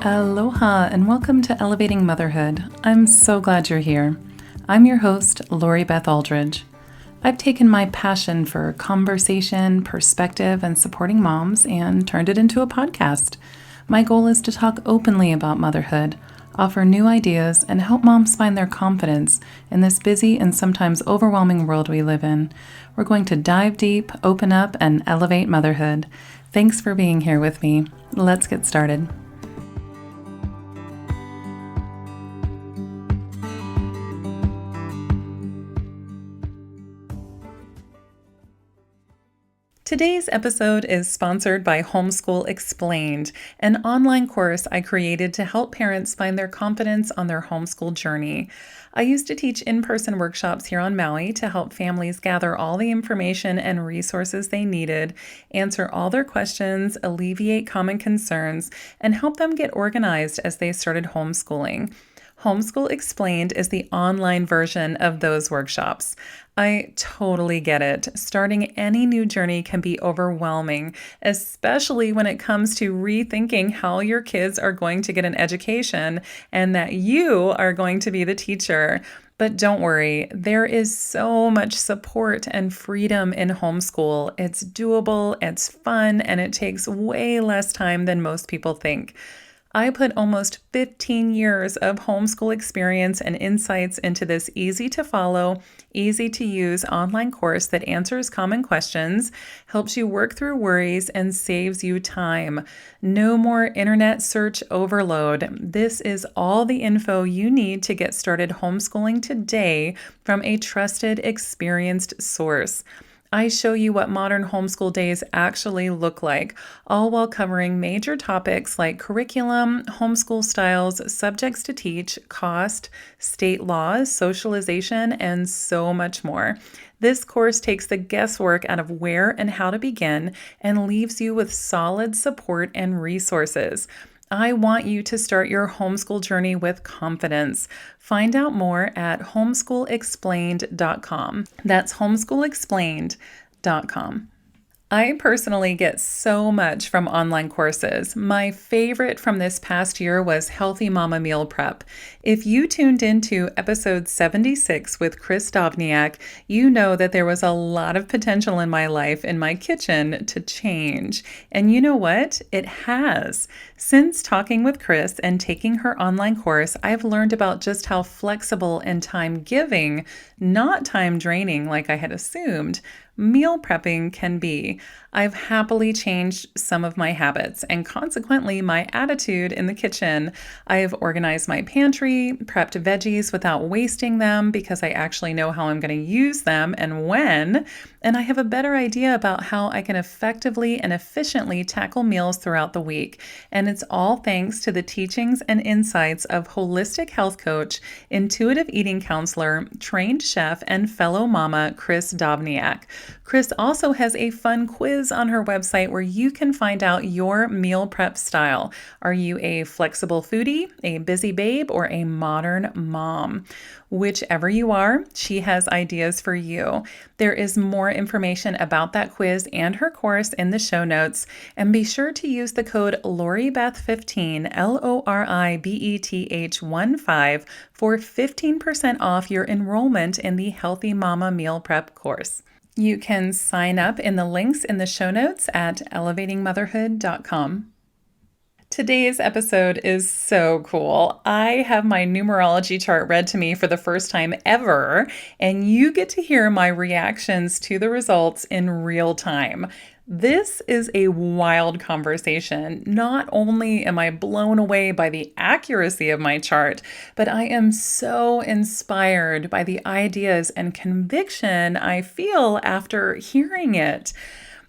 Aloha and welcome to Elevating Motherhood. I'm so glad you're here. I'm your host, Lori Beth Aldridge. I've taken my passion for conversation, perspective, and supporting moms and turned it into a podcast. My goal is to talk openly about motherhood, offer new ideas, and help moms find their confidence in this busy and sometimes overwhelming world we live in. We're going to dive deep, open up, and elevate motherhood. Thanks for being here with me. Let's get started. Today's episode is sponsored by Homeschool Explained, an online course I created to help parents find their confidence on their homeschool journey. I used to teach in-person workshops here on Maui to help families gather all the information and resources they needed, answer all their questions, alleviate common concerns, and help them get organized as they started homeschooling. Homeschool Explained is the online version of those workshops. I totally get it. Starting any new journey can be overwhelming, especially when it comes to rethinking how your kids are going to get an education and that you are going to be the teacher. But don't worry, there is so much support and freedom in homeschool. It's doable, it's fun, and it takes way less time than most people think. I put almost 15 years of homeschool experience and insights into this easy to follow, easy to use online course that answers common questions, helps you work through worries, and saves you time. No more internet search overload. This is all the info you need to get started homeschooling today from a trusted, experienced source. I show you what modern homeschool days actually look like, all while covering major topics like curriculum, homeschool styles, subjects to teach, cost, state laws, socialization, and so much more. This course takes the guesswork out of where and how to begin and leaves you with solid support and resources. I want you to start your homeschool journey with confidence. Find out more at homeschoolexplained.com. That's homeschoolexplained.com. I personally get so much from online courses. My favorite from this past year was Healthy Mama Meal Prep. If you tuned into episode 76 with Chris Dovniak, you know that there was a lot of potential in my life, in my kitchen, to change. And you know what? It has. Since talking with Chris and taking her online course, I've learned about just how flexible and time-giving, not time-draining like I had assumed, meal prepping can be. I've happily changed some of my habits and consequently my attitude in the kitchen. I have organized my pantry, prepped veggies without wasting them because I actually know how I'm going to use them and when, and I have a better idea about how I can effectively and efficiently tackle meals throughout the week. And it's all thanks to the teachings and insights of holistic health coach, intuitive eating counselor, trained chef, and fellow mama, Chris Dovniak. Chris also has a fun quiz on her website where you can find out your meal prep style. Are you a flexible foodie, a busy babe, or a modern mom? Whichever you are, she has ideas for you. There is more information about that quiz and her course in the show notes, and be sure to use the code LORIBETH15, LORIBETH15 for 15% off your enrollment in the Healthy Mama Meal Prep course. You can sign up in the links in the show notes at elevatingmotherhood.com. Today's episode is so cool. I have my numerology chart read to me for the first time ever, and you get to hear my reactions to the results in real time. This is a wild conversation. Not only am I blown away by the accuracy of my chart, but I am so inspired by the ideas and conviction I feel after hearing it.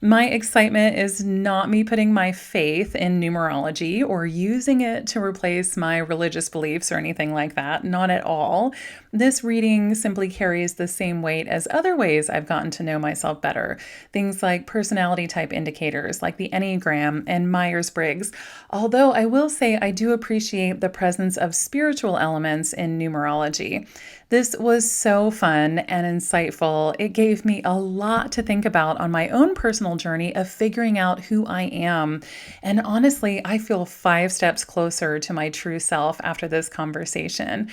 My excitement is not me putting my faith in numerology or using it to replace my religious beliefs or anything like that. Not at all. This reading simply carries the same weight as other ways I've gotten to know myself better. Things like personality type indicators, like the enneagram and Meyers-Briggs. Although I will say I do appreciate the presence of spiritual elements in numerology. This was so fun and insightful. It gave me a lot to think about on my own personal journey of figuring out who I am. And honestly, I feel 5 steps closer to my true self after this conversation.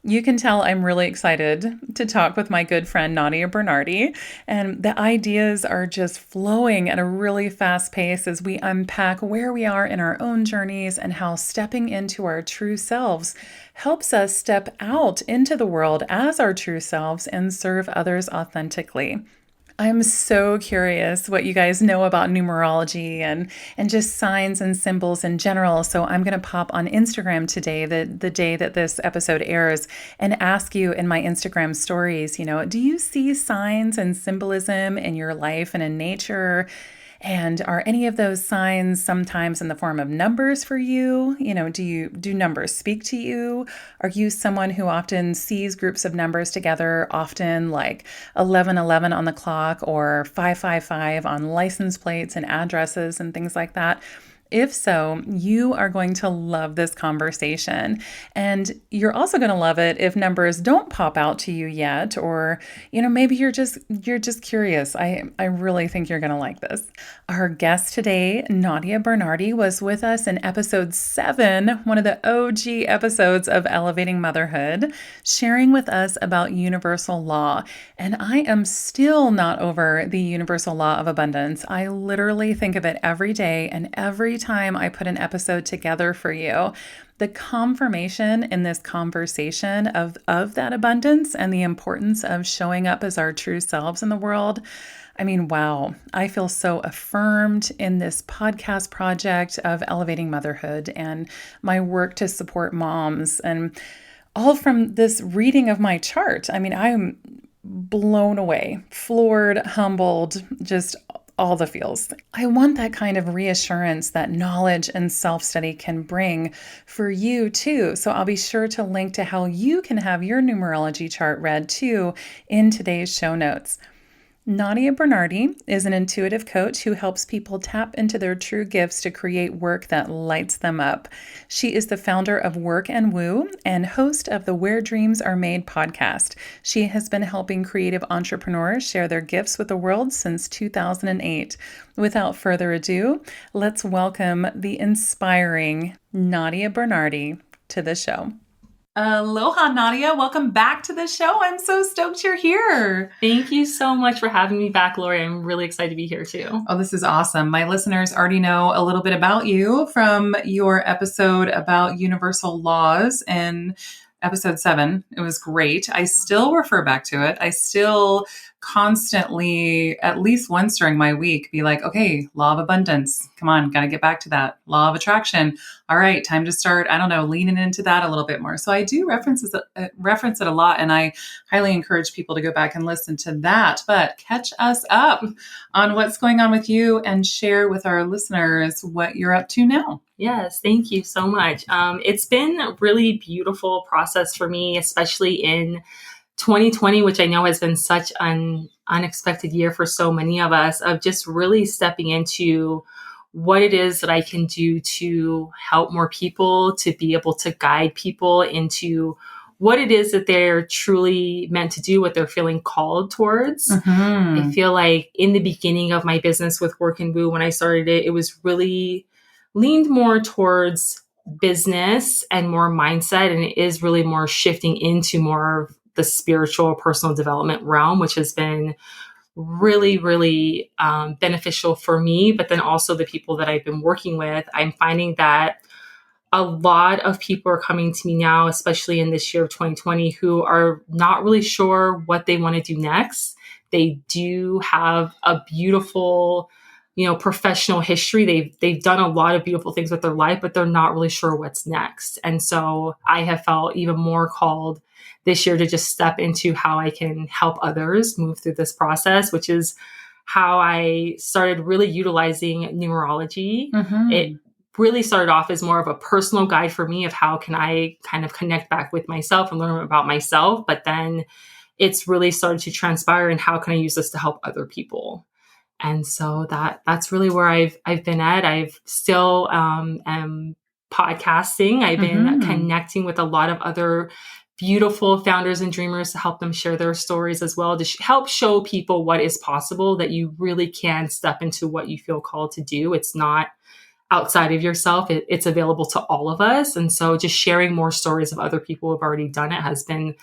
You can tell I'm really excited to talk with my good friend Nadia Bernardy, and the ideas are just flowing at a really fast pace as we unpack where we are in our own journeys and how stepping into our true selves helps us step out into the world as our true selves and serve others authentically. I'm so curious what you guys know about numerology and just signs and symbols in general. So I'm going to pop on Instagram today, the day that this episode airs, and ask you in my Instagram stories, do you see signs and symbolism in your life and in nature? And are any of those signs sometimes in the form of numbers for you? Do numbers speak to you? Are you someone who often sees groups of numbers together, often like 1111 on the clock or 555 on license plates and addresses and things like that? If so, you are going to love this conversation. And you're also going to love it if numbers don't pop out to you yet, or, maybe you're just curious. I really think you're going to like this. Our guest today, Nadia Bernardy, was with us in episode 7, one of the OG episodes of Elevating Motherhood, sharing with us about universal law. And I am still not over the universal law of abundance. I literally think of it every day and every time I put an episode together for you. The confirmation in this conversation of that abundance and the importance of showing up as our true selves in the world. I mean, wow, I feel so affirmed in this podcast project of Elevating Motherhood and my work to support moms, and all from this reading of my chart. I mean, I'm blown away, floored, humbled, just all the feels. I want that kind of reassurance that knowledge and self-study can bring for you too. So I'll be sure to link to how you can have your numerology chart read too in today's show notes. Nadia Bernardy is an intuitive coach who helps people tap into their true gifts to create work that lights them up. She is the founder of Work and Woo and host of the Where Dreams Are Made podcast. She has been helping creative entrepreneurs share their gifts with the world since 2008. Without further ado, let's welcome the inspiring Nadia Bernardy to the show. Aloha, Nadia. Welcome back to the show. I'm so stoked you're here. Thank you so much for having me back, Lori. I'm really excited to be here too. Oh, this is awesome. My listeners already know a little bit about you from your episode about universal laws in episode 7. It was great. I still refer back to it. I still constantly, at least once during my week, be like, okay, law of abundance. Come on, got to get back to that. Law of attraction. All right, time to start, leaning into that a little bit more. So I do reference it a lot, and I highly encourage people to go back and listen to that. But catch us up on what's going on with you and share with our listeners what you're up to now. Yes, thank you so much. It's been a really beautiful process for me, especially in 2020, which I know has been such an unexpected year for so many of us, of just really stepping into what it is that I can do to help more people, to be able to guide people into what it is that they're truly meant to do, what they're feeling called towards. Mm-hmm. I feel like in the beginning of my business with Work and Woo, when I started it, it was really leaned more towards business and more mindset. And it is really more shifting into more of the spiritual personal development realm, which has been really, really beneficial for me, but then also the people that I've been working with. I'm finding that a lot of people are coming to me now, especially in this year of 2020, who are not really sure what they want to do next. They do have a beautiful, professional history. They've done a lot of beautiful things with their life, but they're not really sure what's next. And so I have felt even more called this year to just step into how I can help others move through this process, which is how I started really utilizing numerology. Mm-hmm. It really started off as more of a personal guide for me of how can I kind of connect back with myself and learn about myself. But then it's really started to transpire and how can I use this to help other people? And so that's really where I've been at. I've still am podcasting. I've been connecting with a lot of other beautiful founders and dreamers to help them share their stories as well, to help show people what is possible, that you really can step into what you feel called to do. It's not outside of yourself. It's available to all of us. And so just sharing more stories of other people who have already done it has been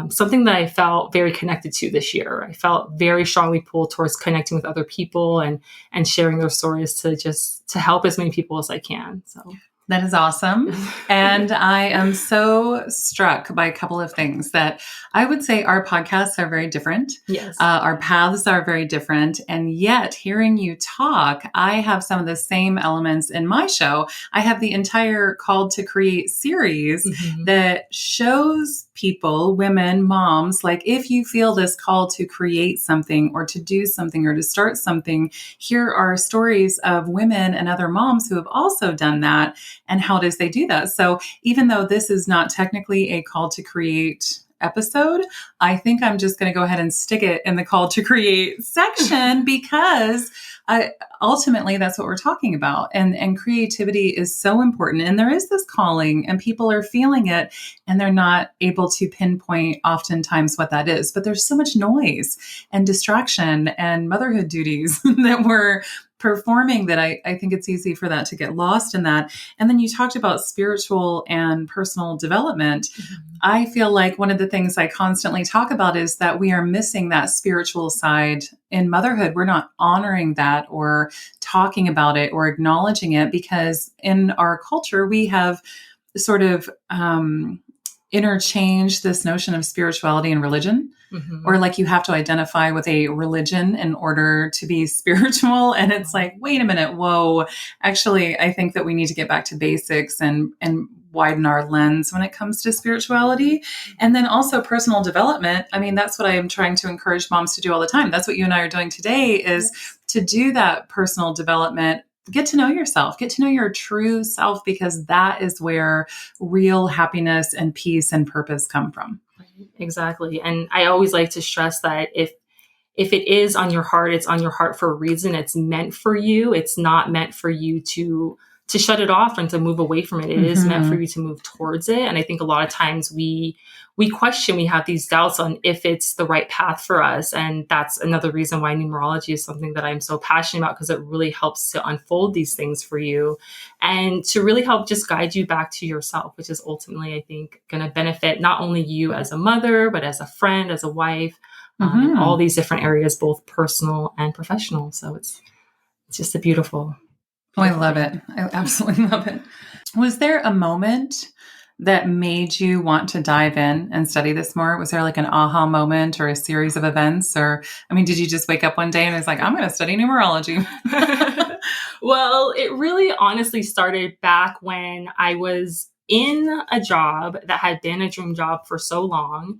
something that I felt very connected to this year. I felt very strongly pulled towards connecting with other people and sharing their stories to help as many people as I can. So that is awesome. And I am so struck by a couple of things that I would say our podcasts are very different. Yes. Our paths are very different. And yet hearing you talk, I have some of the same elements in my show. I have the entire Called to Create series that shows people, women, moms, like if you feel this call to create something or to do something or to start something, here are stories of women and other moms who have also done that. And how does they do that? So even though this is not technically a Call to Create episode, I think I'm just going to go ahead and stick it in the Call to Create section because ultimately that's what we're talking about. And creativity is so important. And there is this calling and people are feeling it and they're not able to pinpoint oftentimes what that is. But there's so much noise and distraction and motherhood duties that we're performing that I think it's easy for that to get lost in that. And then you talked about spiritual and personal development. I feel like one of the things I constantly talk about is that we are missing that spiritual side in motherhood. We're not honoring that or talking about it or acknowledging it because in our culture, we have sort of interchanged this notion of spirituality and religion. Or like you have to identify with a religion in order to be spiritual. And it's like, wait a minute, whoa. Actually, I think that we need to get back to basics and widen our lens when it comes to spirituality. And then also personal development. I mean, that's what I am trying to encourage moms to do all the time. That's what you and I are doing today is to do that personal development. Get to know yourself, get to know your true self, because that is where real happiness and peace and purpose come from. Exactly. And I always like to stress that if it is on your heart, it's on your heart for a reason. It's meant for you. It's not meant for you to shut it off and to move away from it. It is meant for you to move towards it. And I think a lot of times we question, we have these doubts on if it's the right path for us. And that's another reason why numerology is something that I'm so passionate about, because it really helps to unfold these things for you and to really help just guide you back to yourself, which is ultimately, I think, going to benefit not only you as a mother, but as a friend, as a wife, in all these different areas, both personal and professional. So it's just a beautiful. Oh, I love it. I absolutely love it. Was there a moment that made you want to dive in and study this more? Was there like an aha moment or a series of events? Or, I mean, did you just wake up one day and was like, I'm going to study numerology? Well, it really honestly started back when I was in a job that had been a dream job for so long.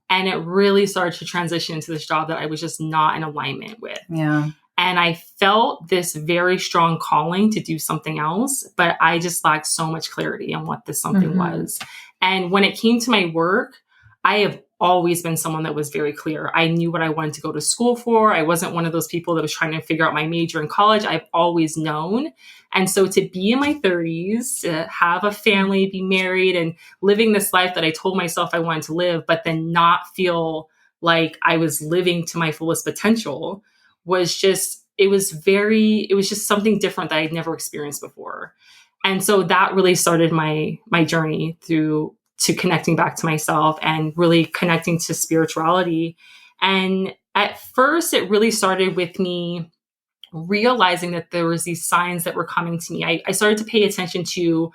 And it really started to transition into this job that I was just not in alignment with. Yeah. And I felt this very strong calling to do something else, but I just lacked so much clarity on what this something was. And when it came to my work, I have always been someone that was very clear. I knew what I wanted to go to school for. I wasn't one of those people that was trying to figure out my major in college. I've always known. And so to be in my 30s, to have a family, be married, and living this life that I told myself I wanted to live, but then not feel like I was living to my fullest potential was just, it was just something different that I'd never experienced before. And so that really started my journey to connecting back to myself and really connecting to spirituality. And at first it really started with me realizing that there was these signs that were coming to me. I started to pay attention to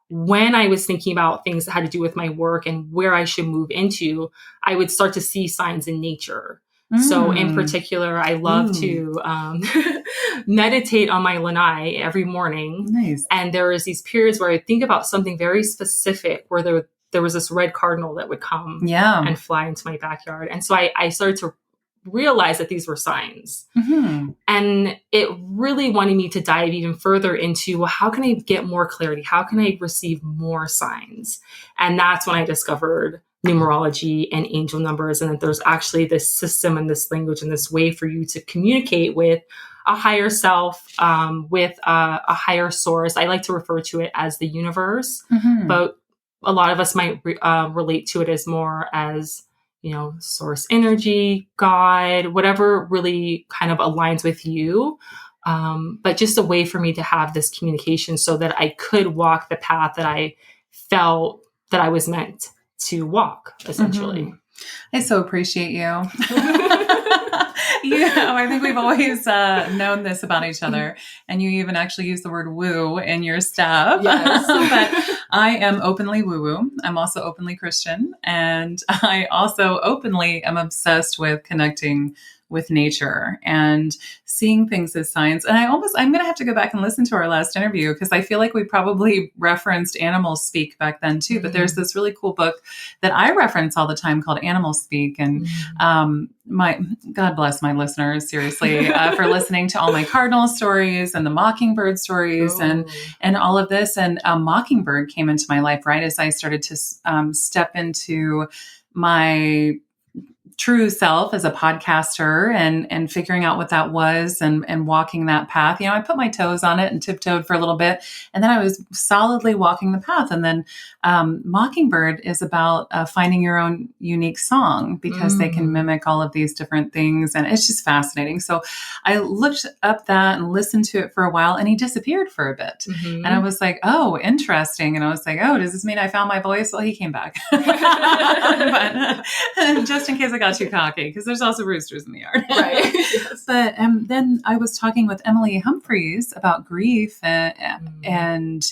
when I was thinking about things that had to do with my work and where I should move into, I would start to see signs in nature. So in particular, I love to meditate on my lanai every morning. Nice. And there is these periods where I think about something very specific, where there was this red cardinal that would come and fly into my backyard. And so I started to realize that these were signs. Mm-hmm. And it really wanted me to dive even further into, well, how can I get more clarity? How can I receive more signs? And that's when I discovered numerology and angel numbers, and that there's actually this system and this language and this way for you to communicate with a higher self, with a higher source. I like to refer to it as the universe, Mm-hmm. but a lot of us might relate to it as more as, source energy, God, whatever really kind of aligns with you. But just a way for me to have this communication so that I could walk the path that I felt that I was meant to walk, essentially. Mm-hmm. I so appreciate you. I think we've always known this about each other. And you even actually use the word woo in your stuff. Yes. But I am openly woo-woo. I'm also openly Christian. And I also openly am obsessed with connecting with nature and seeing things as signs. And I'm going to have to go back and listen to our last interview because I feel like we probably referenced Animal Speak back then too. But there's this really cool book that I reference all the time called Animal Speak. And my God bless my listeners, seriously, for listening to all my cardinal stories and the mockingbird stories and all of this. And a mockingbird came into my life right as I started to step into my true self as a podcaster and figuring out what that was and walking that path. I put my toes on it and tiptoed for a little bit, and then I was solidly walking the path. And then Mockingbird is about finding your own unique song because they can mimic all of these different things. And it's just fascinating. So I looked up that and listened to it for a while, and he disappeared for a bit. Mm-hmm. And I was like, oh, interesting. And I was like, oh, does this mean I found my voice? Well, he came back. But just in case I got too cocky, because there's also roosters in the yard. Right. Yes. But then I was talking with Emily Humphreys about grief and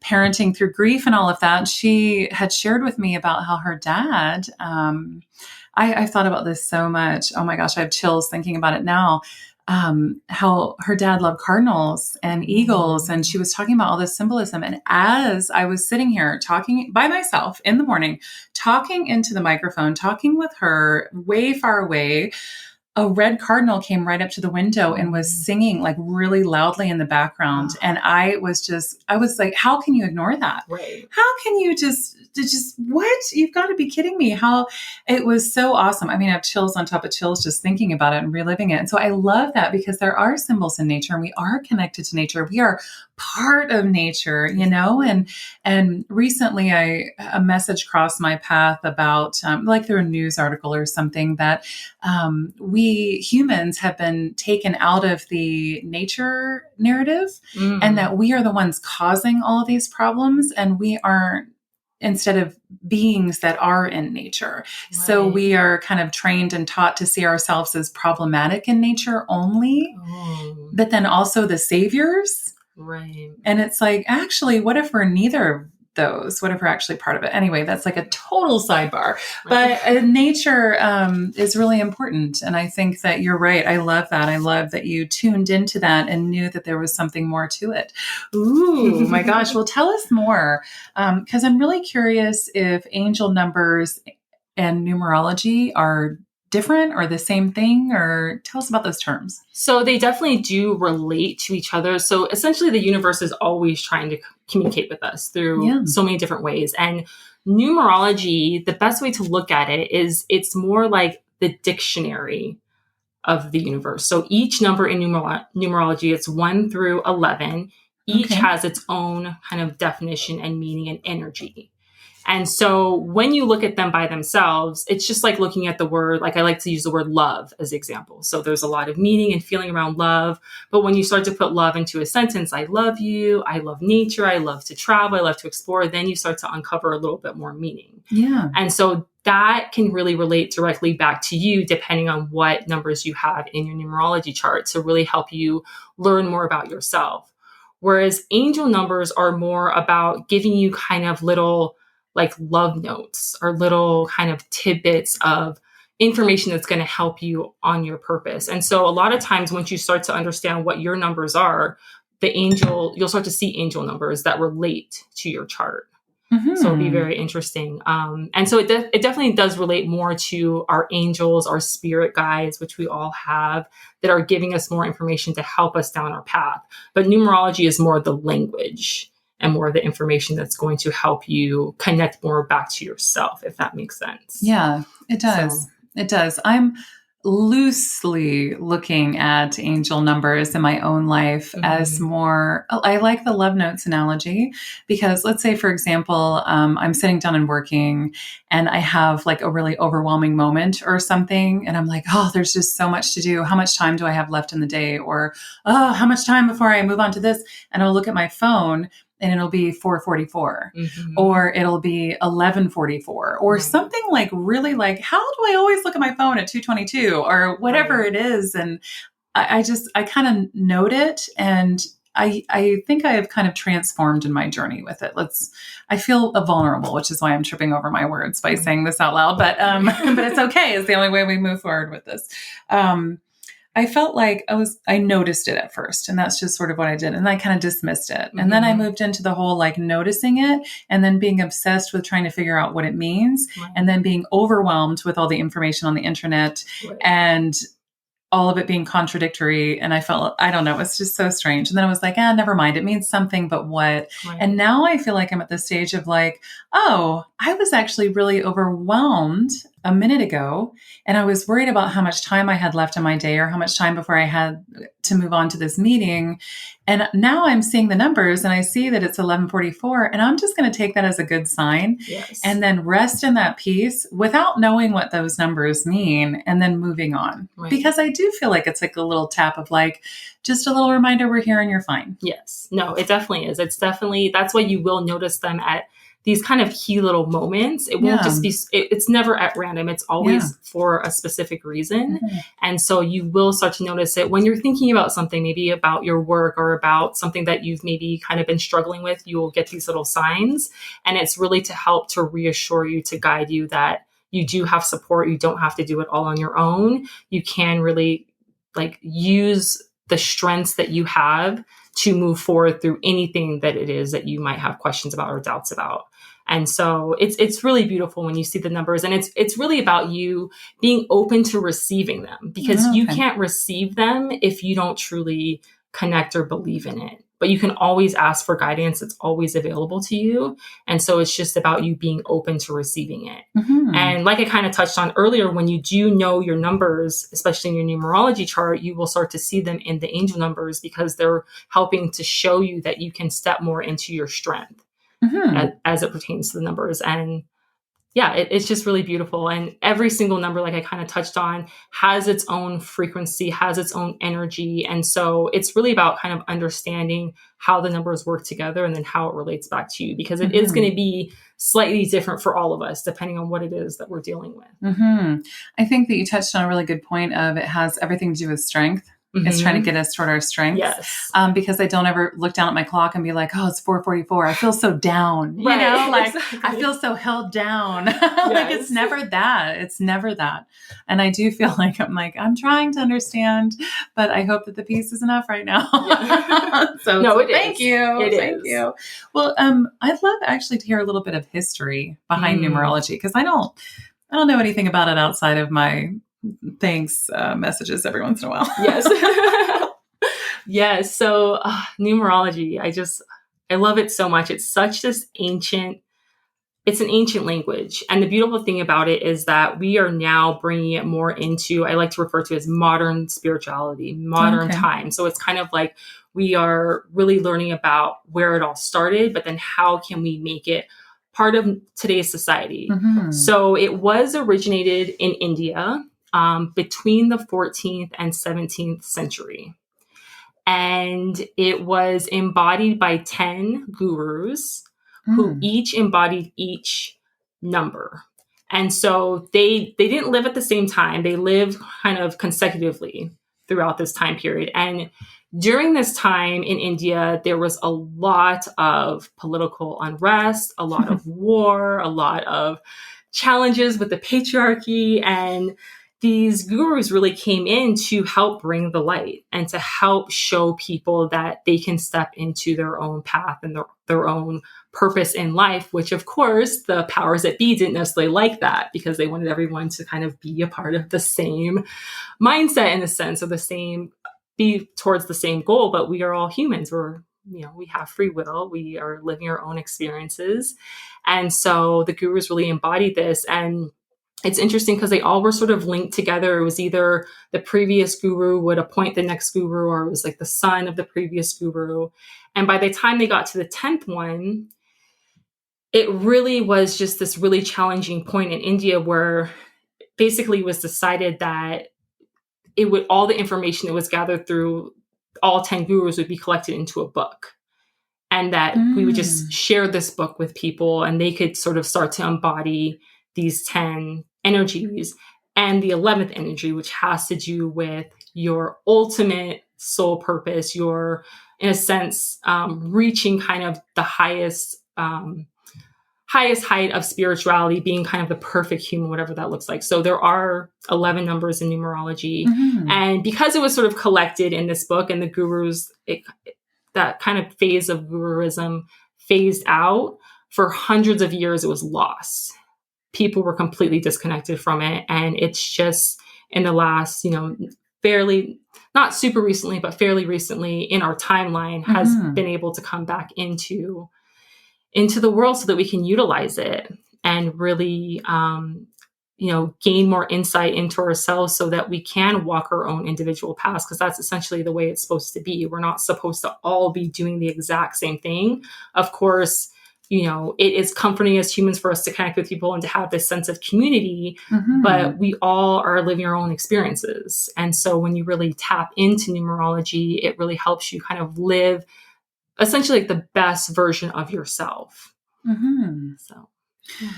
parenting through grief and all of that. She had shared with me about how her dad, I thought about this so much. Oh my gosh, I have chills thinking about it now. How her dad loved cardinals and eagles. And she was talking about all this symbolism. And as I was sitting here talking by myself in the morning, talking into the microphone, talking with her way far away, a red cardinal came right up to the window and was singing like really loudly in the background. And I was like, how can you ignore that? Right. How can you just what? You've got to be kidding me. How it was so awesome. I mean, I have chills on top of chills just thinking about it and reliving it. And so I love that because there are symbols in nature and we are connected to nature. We are part of nature, and recently a message crossed my path about like through a news article or something that we humans have been taken out of the nature narrative and that we are the ones causing all of these problems, and we aren't, instead of beings that are in nature. Right. So we are kind of trained and taught to see ourselves as problematic in nature only, but then also the saviors. Right. And it's like, actually, what if we're neither of those? What if we're actually part of it? Anyway, that's like a total sidebar. Right. But nature is really important. And I think that you're right. I love that. I love that you tuned into that and knew that there was something more to it. Ooh, my gosh. Well, tell us more. Because I'm really curious if angel numbers and numerology are different or the same thing, or tell us about those terms. So they definitely do relate to each other. So essentially the universe is always trying to communicate with us through so many different ways. And numerology, the best way to look at it is it's more like the dictionary of the universe. So each number in numerology, it's 1 through 11. Each has its own kind of definition and meaning and energy. And so when you look at them by themselves, it's just like looking at the word, like I like to use the word love as an example. So there's a lot of meaning and feeling around love. But when you start to put love into a sentence, I love you, I love nature, I love to travel, I love to explore, then you start to uncover a little bit more meaning. Yeah. And so that can really relate directly back to you, depending on what numbers you have in your numerology chart to really help you learn more about yourself. Whereas angel numbers are more about giving you kind of little like love notes or little kind of tidbits of information that's going to help you on your purpose. And so a lot of times once you start to understand what your numbers are, you'll start to see angel numbers that relate to your chart. So it'll be Hmm. very interesting. And so it definitely does relate more to our angels, our spirit guides, which we all have, that are giving us more information to help us down our path. But numerology is more the language and more the information that's going to help you connect more back to yourself, if that makes sense. Yeah, it So, does. It does. I'm loosely looking at angel numbers in my own life as mhm, more, I like the love notes analogy because let's say, for example, I'm sitting down and working and I have like a really overwhelming moment or something. And I'm like, oh, there's just so much to do. How much time do I have left in the day? Or, oh, how much time before I move on to this? And I'll look at my phone and it'll be 4:44 mhm, or it'll be 11:44 or right, something like really like how do I always look at my phone at 2:22 or whatever right. it is. And I kind of note it, and I think I have kind of transformed in my journey with it. I feel vulnerable, which is why I'm tripping over my words by Right. saying this out loud, but but it's okay. It's the only way we move forward with this. um I felt like I noticed it at first, and that's just sort of what I did. And I kind of dismissed it. And then I Mhm, moved into the whole like noticing it and then being obsessed with trying to figure out what it means and right, then being overwhelmed with all the information on the internet right. and all of it being contradictory. And I felt, I don't know, it's just so strange. And then I was like, never mind. It means something, but what? And Right. now I feel like I'm at the stage of like, oh, I was actually really overwhelmed a minute ago. And I was worried about how much time I had left in my day or how much time before I had to move on to this meeting. And now I'm seeing the numbers and I see that it's 11:44. And I'm just going to take that as a good sign Yes. and then rest in that peace without knowing what those numbers mean and then moving on. Right. Because I do feel like it's like a little tap of like, just a little reminder we're here and you're fine. Yes. No, it definitely is. It's definitely, that's why you will notice them at these kind of key little moments. It won't Yeah. just be, it's never at random. It's Yeah. always for a specific reason. Mhm. And so you will start to notice it when you're thinking about something, maybe about your work or about something that you've maybe kind of been struggling with. You will get these little signs. And it's really to help to reassure you, to guide you that you do have support. You don't have to do it all on your own. You can really like use the strengths that you have to move forward through anything that it is that you might have questions about or doubts about. And so it's really beautiful when you see the numbers, and it's really about you being open to receiving them, because you Okay. can't receive them if you don't truly connect or believe in it. But you can always ask for guidance. It's always available to you. And so it's just about you being open to receiving it. Hmm. And like I kind of touched on earlier, when you do know your numbers, especially in your numerology chart, you will start to see them in the angel numbers because they're helping to show you that you can step more into your strength Hmm. as it pertains to the numbers. And yeah, it's just really beautiful. And every single number, like I kind of touched on, has its own frequency, has its own energy. And so it's really about kind of understanding how the numbers work together and then how it relates back to you, because it is going Hmm. to be slightly different for all of us, depending on what it is that we're dealing with. Hmm. I think that you touched on a really good point of it has everything to do with strength. It's trying to Hmm. get us toward our strengths. Yes. Because I don't ever look down at my clock and be like, oh, it's 4:44. I feel so down, Right. like I Exactly. feel so held down. Like it's Yes. never that. It's never that. And I do feel like I'm trying to understand, but I hope that the peace is enough right now. Yeah. so, No, so it thank is. you. It Thank is. you. Well, I'd love actually to hear a little bit of history behind Mm. numerology because I don't know anything about it outside of my thanks messages every once in a while. Yes. Yes. So numerology, I love it so much. It's such this ancient, it's an ancient language. And the beautiful thing about it is that we are now bringing it more into, I like to refer to as modern spirituality, modern Okay. time. So it's kind of like we are really learning about where it all started, but then how can we make it part of today's society? Hmm. So it was originated in India between the 14th and 17th century. And it was embodied by 10 gurus who Hmm. each embodied each number. And so they didn't live at the same time. They lived kind of consecutively throughout this time period. And during this time in India, there was a lot of political unrest, a lot of war, a lot of challenges with the patriarchy. And these gurus really came in to help bring the light and to help show people that they can step into their own path and their own purpose in life, which of course the powers that be didn't necessarily like that, because they wanted everyone to kind of be a part of the same mindset, in a sense, or be towards the same goal. But we are all humans. We have free will. We are living our own experiences. And so the gurus really embodied this. And it's interesting because they all were sort of linked together. It was either the previous guru would appoint the next guru, or it was like the son of the previous guru. And by the time they got to the 10th one, it really was just this really challenging point in India where basically it was decided that all the information that was gathered through all 10 gurus would be collected into a book. And that we would just share this book with people, and they could sort of start to embody these 10 energies. And the 11th energy, which has to do with your ultimate soul purpose, your, in a sense, reaching kind of the highest height of spirituality, being kind of the perfect human, whatever that looks like. So there are 11 numbers in numerology. And because it was sort of collected in this book, and the gurus, that kind of phase of guruism phased out, for hundreds of years, it was lost. People were completely disconnected from it. And it's just in the last, fairly, not super recently, but fairly recently in our timeline, has been able to come back into the world so that we can utilize it and really, gain more insight into ourselves so that we can walk our own individual paths, because that's essentially the way it's supposed to be. We're not supposed to all be doing the exact same thing. Of course, it is comforting as humans for us to connect with people and to have this sense of community, but we all are living our own experiences. And so when you really tap into numerology, it really helps you kind of live essentially like the best version of yourself. So, yeah.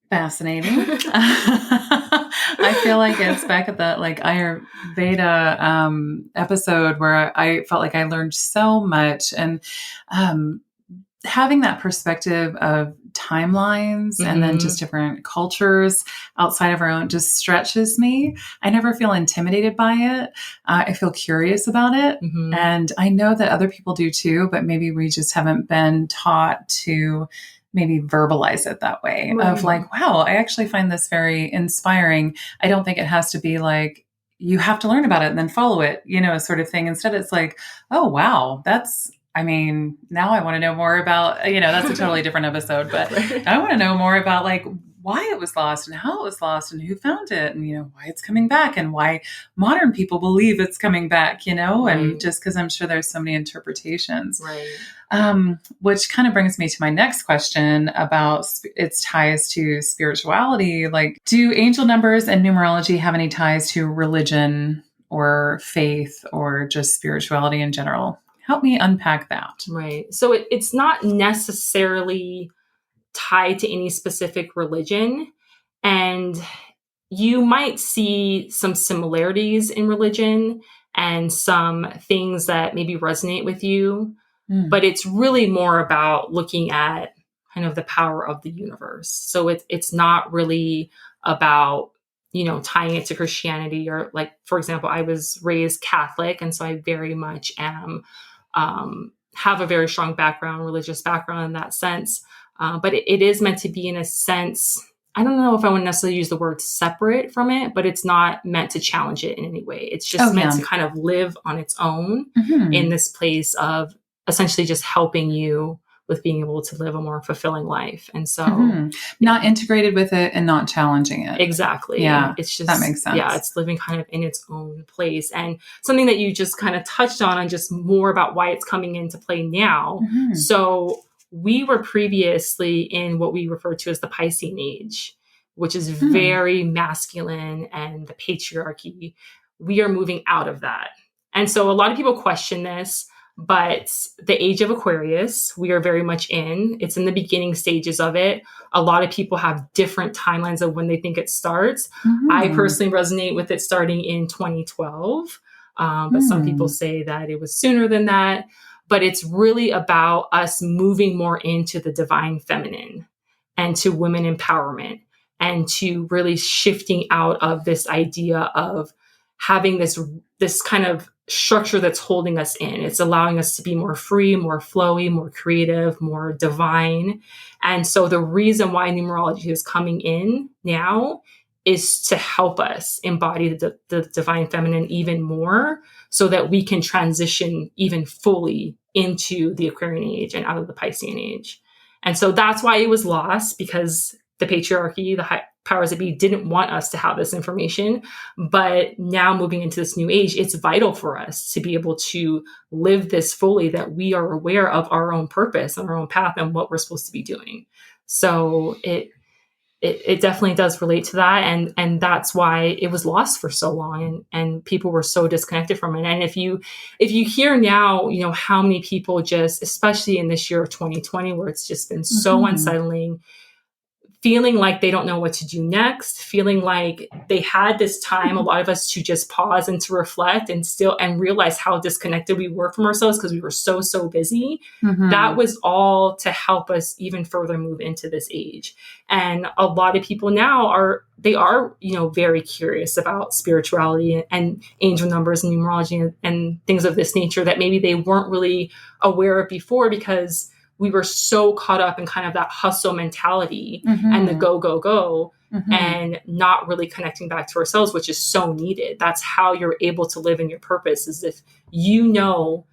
Fascinating. I feel like it's back at that like Ayurveda episode where I felt like I learned so much, and having that perspective of timelines and then just different cultures outside of our own just stretches me. I never feel intimidated by it. I feel curious about it. And I know that other people do too, but maybe we just haven't been taught to maybe verbalize it that way of like, wow, I actually find this very inspiring. I don't think it has to be like, you have to learn about it and then follow it, sort of thing. Instead, it's like, oh, wow, now I want to know more about, that's a totally different episode, but I want to know more about like why it was lost and how it was lost and who found it and, why it's coming back and why modern people believe it's coming back, and just because I'm sure there's so many interpretations. Which kind of brings me to my next question about its ties to spirituality. Like, do angel numbers and numerology have any ties to religion or faith or just spirituality in general? Help me unpack that. Right. So it's not necessarily tied to any specific religion. And you might see some similarities in religion and some things that maybe resonate with you. But it's really more about looking at kind of the power of the universe. So it's not really about, tying it to Christianity, or like, for example, I was raised Catholic. And so I very much have a very strong religious background in that sense. But it is meant to be, in a sense, I don't know if I would necessarily use the word separate from it, but it's not meant to challenge it in any way. It's just meant to kind of live on its own in this place of essentially just helping you with being able to live a more fulfilling life. And so not integrated with it and not challenging it. Exactly. Yeah. It's just, that makes sense. Yeah. It's living kind of in its own place. And something that you just kind of touched on just more about why it's coming into play now. So we were previously in what we refer to as the Piscean age, which is very masculine and the patriarchy. We are moving out of that. And so a lot of people question this, but the age of Aquarius, we are very much in. It's in the beginning stages of it. A lot of people have different timelines of when they think it starts. I personally resonate with it starting in 2012, but some people say that it was sooner than that. But it's really about us moving more into the divine feminine and to women empowerment and to really shifting out of this idea of having this kind of structure that's holding us in. It's allowing us to be more free, more flowy, more creative, more divine. And so the reason why numerology is coming in now is to help us embody the divine feminine even more, so that we can transition even fully into the Aquarian age and out of the Piscean age. And so that's why it was lost, because the patriarchy, the high powers that be, didn't want us to have this information. But now, moving into this new age, it's vital for us to be able to live this fully, that we are aware of our own purpose and our own path and what we're supposed to be doing. So it definitely does relate to that. And that's why it was lost for so long, and people were so disconnected from it. And if you hear now, how many people, just especially in this year of 2020, where it's just been so unsettling, feeling like they don't know what to do next, feeling like they had this time, a lot of us, to just pause and to reflect and realize how disconnected we were from ourselves, because we were so busy. That was all to help us even further move into this age. And a lot of people now are very curious about spirituality and angel numbers and numerology and things of this nature that maybe they weren't really aware of before, because we were so caught up in kind of that hustle mentality and the go, and not really connecting back to ourselves, which is so needed. That's how you're able to live in your purpose, is if you know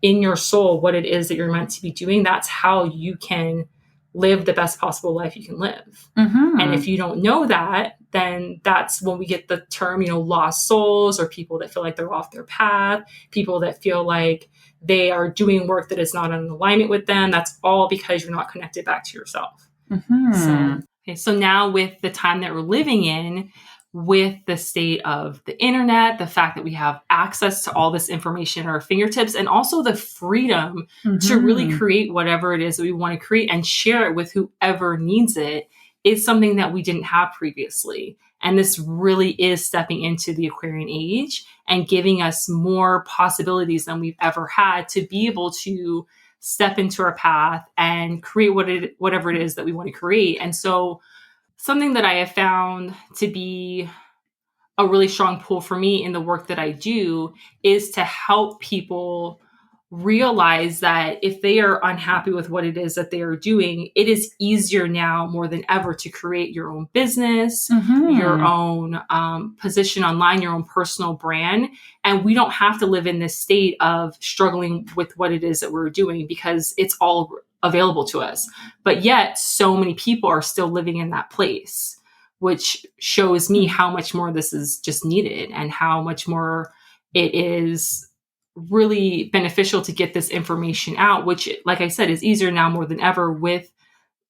in your soul what it is that you're meant to be doing. That's how you can live the best possible life you can live. And if you don't know that, then that's when we get the term, lost souls, or people that feel like they're off their path, people that feel like they are doing work that is not in alignment with them. That's all because you're not connected back to yourself. So now, with the time that we're living in, with the state of the internet, the fact that we have access to all this information at our fingertips, and also the freedom to really create whatever it is that we want to create and share it with whoever needs it, is something that we didn't have previously. And this really is stepping into the Aquarian age and giving us more possibilities than we've ever had to be able to step into our path and create whatever it is that we want to create. And so, something that I have found to be a really strong pull for me in the work that I do is to help people realize that if they are unhappy with what it is that they are doing, it is easier now more than ever to create your own business, your own position online, your own personal brand. And we don't have to live in this state of struggling with what it is that we're doing, because it's all available to us. But yet, so many people are still living in that place, which shows me how much more this is just needed, and how much more it is really beneficial to get this information out, which, like I said, is easier now more than ever with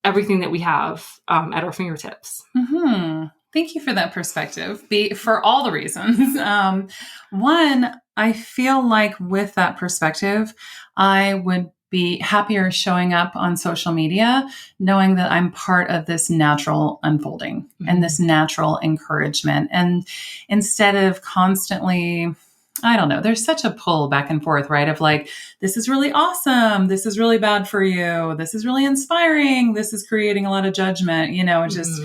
everything that we have at our fingertips. Thank you for that perspective, for all the reasons. One, I feel like with that perspective, I would be happier showing up on social media, knowing that I'm part of this natural unfolding and this natural encouragement. And instead of constantly, I don't know, there's such a pull back and forth, right? Of like, this is really awesome. This is really bad for you. This is really inspiring. This is creating a lot of judgment, just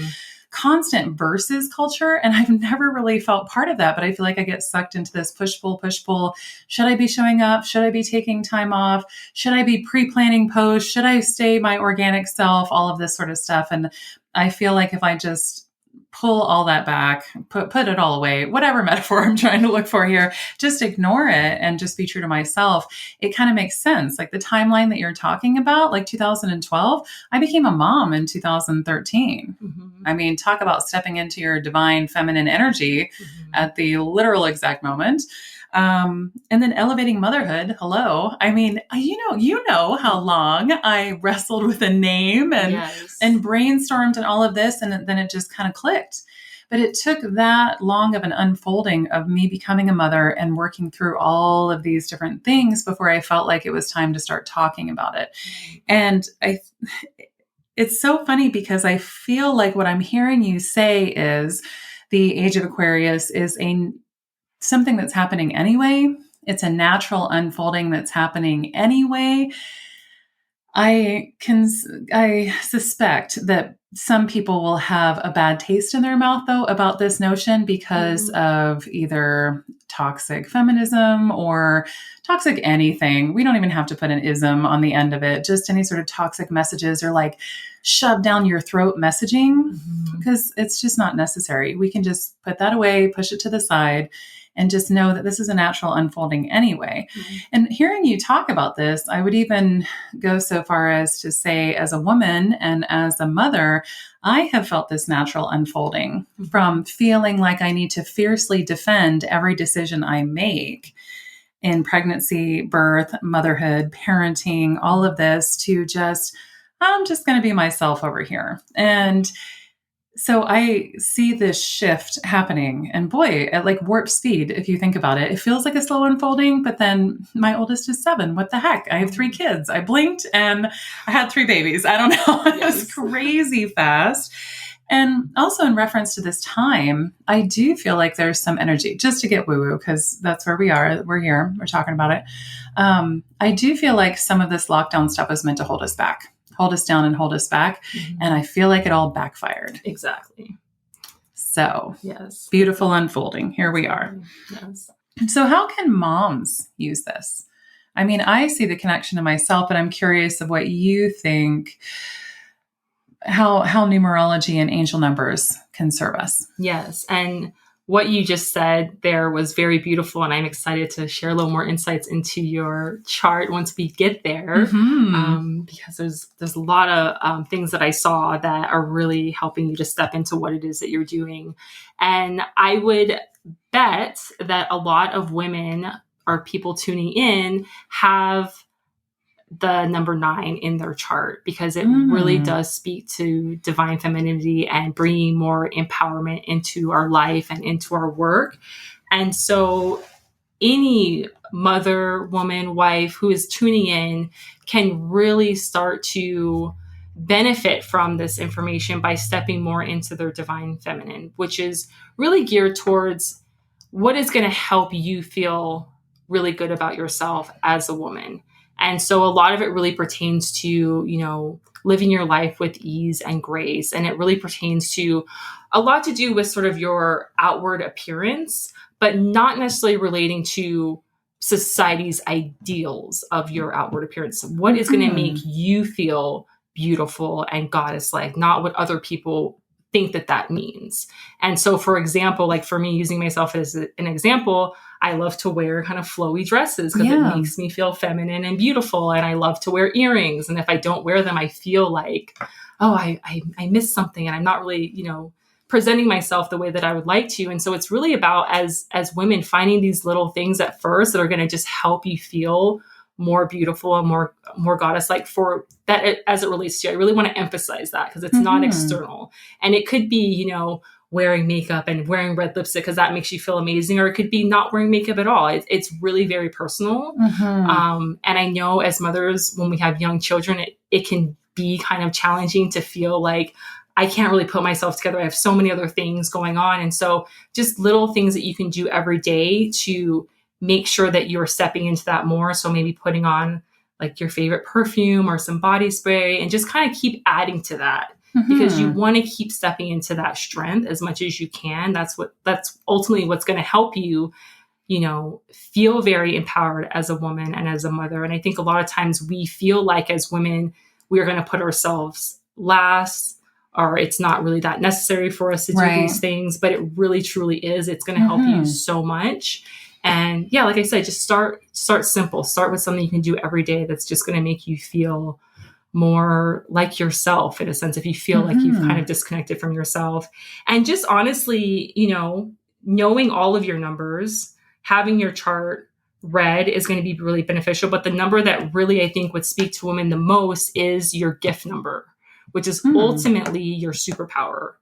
constant versus culture. And I've never really felt part of that, but I feel like I get sucked into this push, pull. Should I be showing up? Should I be taking time off? Should I be pre-planning posts? Should I stay my organic self? All of this sort of stuff. And I feel like if I just pull all that back, put it all away, whatever metaphor I'm trying to look for here, just ignore it and just be true to myself, it kind of makes sense. Like the timeline that you're talking about, like 2012, I became a mom in 2013. I mean, talk about stepping into your divine feminine energy at the literal exact moment. And then elevating motherhood. Hello. I mean, you know how long I wrestled with a name and brainstormed and all of this. And then it just kind of clicked. But it took that long of an unfolding of me becoming a mother and working through all of these different things before I felt like it was time to start talking about it. And it's so funny because I feel like what I'm hearing you say is the age of Aquarius is something that's happening anyway. It's a natural unfolding that's happening anyway. I suspect that some people will have a bad taste in their mouth though about this notion because of either toxic feminism or toxic anything. We don't even have to put an ism on the end of it. Just any sort of toxic messages or like shove down your throat messaging because it's just not necessary. We can just put that away, push it to the side, and just know that this is a natural unfolding anyway. And hearing you talk about this, I would even go so far as to say, as a woman and as a mother, I have felt this natural unfolding from feeling like I need to fiercely defend every decision I make in pregnancy, birth, motherhood, parenting, all of this to just, I'm just going to be myself over here. And so I see this shift happening, and boy, at like warp speed, if you think about it, it feels like a slow unfolding, but then my oldest is 7. What the heck? I have 3 kids. I blinked and I had 3 babies. I don't know. It was crazy fast. And also in reference to this time, I do feel like there's some energy, just to get woo-woo, because that's where we are. We're here. We're talking about it. I do feel like some of this lockdown stuff was meant to hold us back, hold us down and hold us back. And I feel like it all backfired. Exactly. So yes, beautiful unfolding. Here we are. Yes. So how can moms use this? I mean, I see the connection to myself, but I'm curious of what you think, how numerology and angel numbers can serve us. Yes. And what you just said there was very beautiful. And I'm excited to share a little more insights into your chart once we get there. Because there's a lot of things that I saw that are really helping you to step into what it is that you're doing. And I would bet that a lot of women or people tuning in have the number 9 in their chart because it really does speak to divine femininity and bringing more empowerment into our life and into our work. And so any mother, woman, wife who is tuning in can really start to benefit from this information by stepping more into their divine feminine, which is really geared towards what is going to help you feel really good about yourself as a woman. And so a lot of it really pertains to, living your life with ease and grace. And it really pertains to a lot to do with sort of your outward appearance, but not necessarily relating to society's ideals of your outward appearance. What is going to make you feel beautiful and goddess-like, not what other people think that means. And so, for example, like for me, using myself as an example, I love to wear kind of flowy dresses because it makes me feel feminine and beautiful. And I love to wear earrings. And if I don't wear them, I feel like, oh, I missed something and I'm not really, presenting myself the way that I would like to. And so it's really about as women finding these little things at first that are going to just help you feel more beautiful and more goddess-like for that as it relates to you. I really want to emphasize that because it's not external. And it could be, wearing makeup and wearing red lipstick because that makes you feel amazing, or it could be not wearing makeup at all. It's really very personal. And I know as mothers, when we have young children, it can be kind of challenging to feel like I can't really put myself together. I have so many other things going on. And so just little things that you can do every day to make sure that you're stepping into that more. So maybe putting on like your favorite perfume or some body spray and just kind of keep adding to that because you want to keep stepping into that strength as much as you can. That's ultimately what's going to help you, feel very empowered as a woman and as a mother. And I think a lot of times we feel like as women, we're going to put ourselves last, or it's not really that necessary for us to do these things, but it really truly is. It's going to help you so much. And yeah, like I said, just start simple. Start with something you can do every day that's just going to make you feel more like yourself in a sense, if you feel like you've kind of disconnected from yourself. And just honestly, knowing all of your numbers, having your chart read is going to be really beneficial. But the number that really I think would speak to women the most is your gift number, which is ultimately your superpower.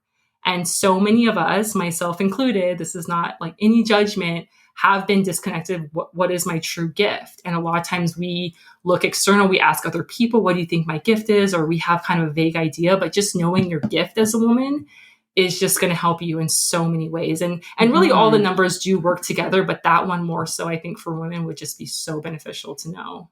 And so many of us, myself included, this is not like any judgment, have been disconnected. What is my true gift? And a lot of times we look external, we ask other people, what do you think my gift is? Or we have kind of a vague idea, but just knowing your gift as a woman is just going to help you in so many ways. And really all the numbers do work together, but that one more so, I think for women would just be so beneficial to know.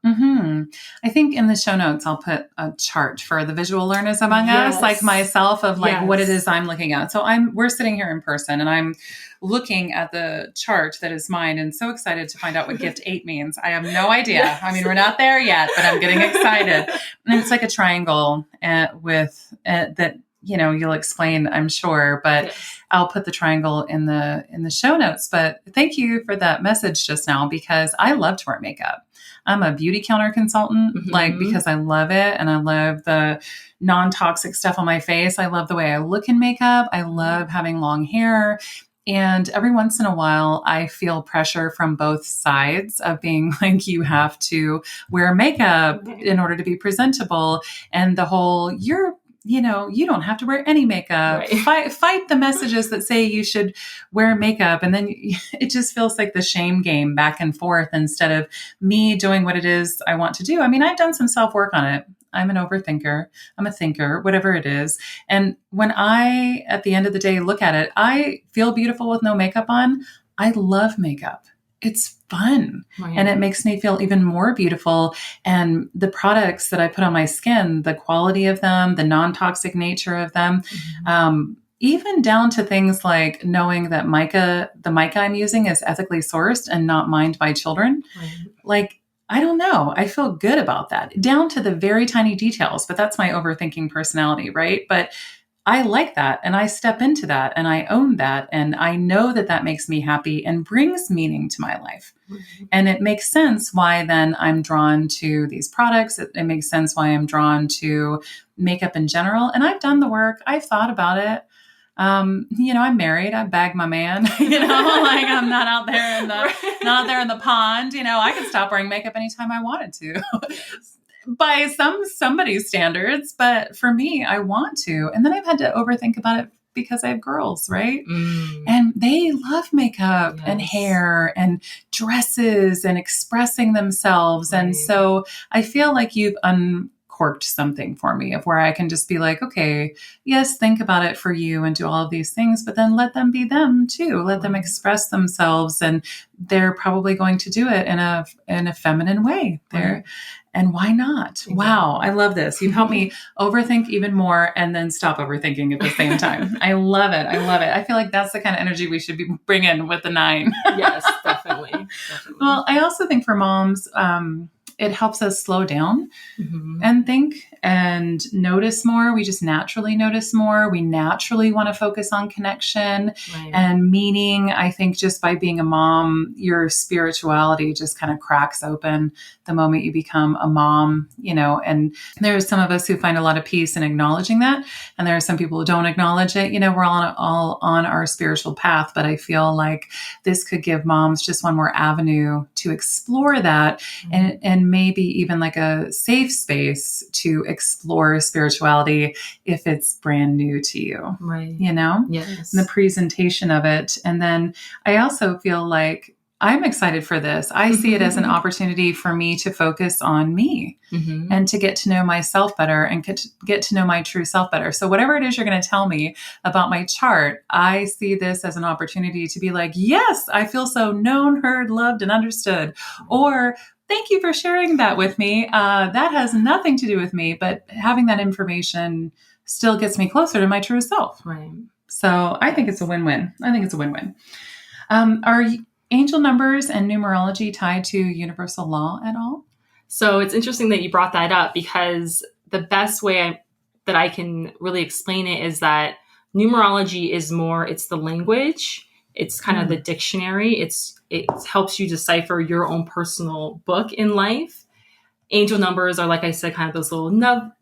I think in the show notes, I'll put a chart for the visual learners among us, like myself, of like what it is I'm looking at. So we're sitting here in person and I'm looking at the chart that is mine and so excited to find out what gift 8 means. I have no idea. I mean, we're not there yet, but I'm getting excited. And it's like a triangle with that, you'll explain, I'm sure, but I'll put the triangle in the show notes. But thank you for that message just now, because I love to wear makeup. I'm a beauty counter consultant, because I love it. And I love the non-toxic stuff on my face. I love the way I look in makeup. I love having long hair. And every once in a while, I feel pressure from both sides of being like, you have to wear makeup in order to be presentable. And the whole, you don't have to wear any makeup. Fight the messages that say you should wear makeup. And then it just feels like the shame game back and forth instead of me doing what it is I want to do. I mean, I've done some self-work on it. I'm an overthinker. I'm a thinker, whatever it is. And when I, at the end of the day, look at it, I feel beautiful with no makeup on. I love makeup. It's fun. And it makes me feel even more beautiful. And the products that I put on my skin, the quality of them, the non-toxic nature of them, even down to things like knowing that the mica I'm using is ethically sourced and not mined by children. Like, I don't know. I feel good about that, down to the very tiny details, but that's my overthinking personality, right? But I like that. And I step into that and I own that. And I know that that makes me happy and brings meaning to my life. And it makes sense why then I'm drawn to these products. It makes sense why I'm drawn to makeup in general. And I've done the work. I've thought about it. I'm married. I bag my man, like I'm not out there not out there in the pond. I could stop wearing makeup anytime I wanted to. By somebody's standards, but for me, I want to. And then I've had to overthink about it because I have girls, right? And they love makeup and hair and dresses and expressing themselves. And so I feel like you've uncorked something for me of where I can just be like, okay, yes, think about it for you and do all of these things, but then let them be them too. Let them express themselves. And they're probably going to do it in a feminine way there. And why not? Exactly. Wow. I love this. You've helped me overthink even more and then stop overthinking at the same time. I love it. I feel like that's the kind of energy we should be bringing with the 9. Yes, definitely. Well, I also think for moms, it helps us slow down and think and notice more. We just naturally notice more. We naturally want to focus on connection and meaning. I think just by being a mom, your spirituality just kind of cracks open the moment you become a mom, and there are some of us who find a lot of peace in acknowledging that. And there are some people who don't acknowledge it. We're all on our spiritual path, but I feel like this could give moms just one more avenue to explore that and maybe even like a safe space to explore spirituality if it's brand new to you, Yes. And the presentation of it. And then I also feel like I'm excited for this. I see it as an opportunity for me to focus on me and to get to know myself better and get to know my true self better. So whatever it is you're going to tell me about my chart, I see this as an opportunity to be like, yes, I feel so known, heard, loved, and understood. Or thank you for sharing that with me. That has nothing to do with me, but having that information still gets me closer to my true self. Right. So I think it's a win-win. Are angel numbers and numerology tied to universal law at all? So it's interesting that you brought that up, because the best way that I can really explain it is that numerology is more, it's the language. It's kind of the dictionary. It helps you decipher your own personal book in life. Angel numbers are, like I said, kind of those little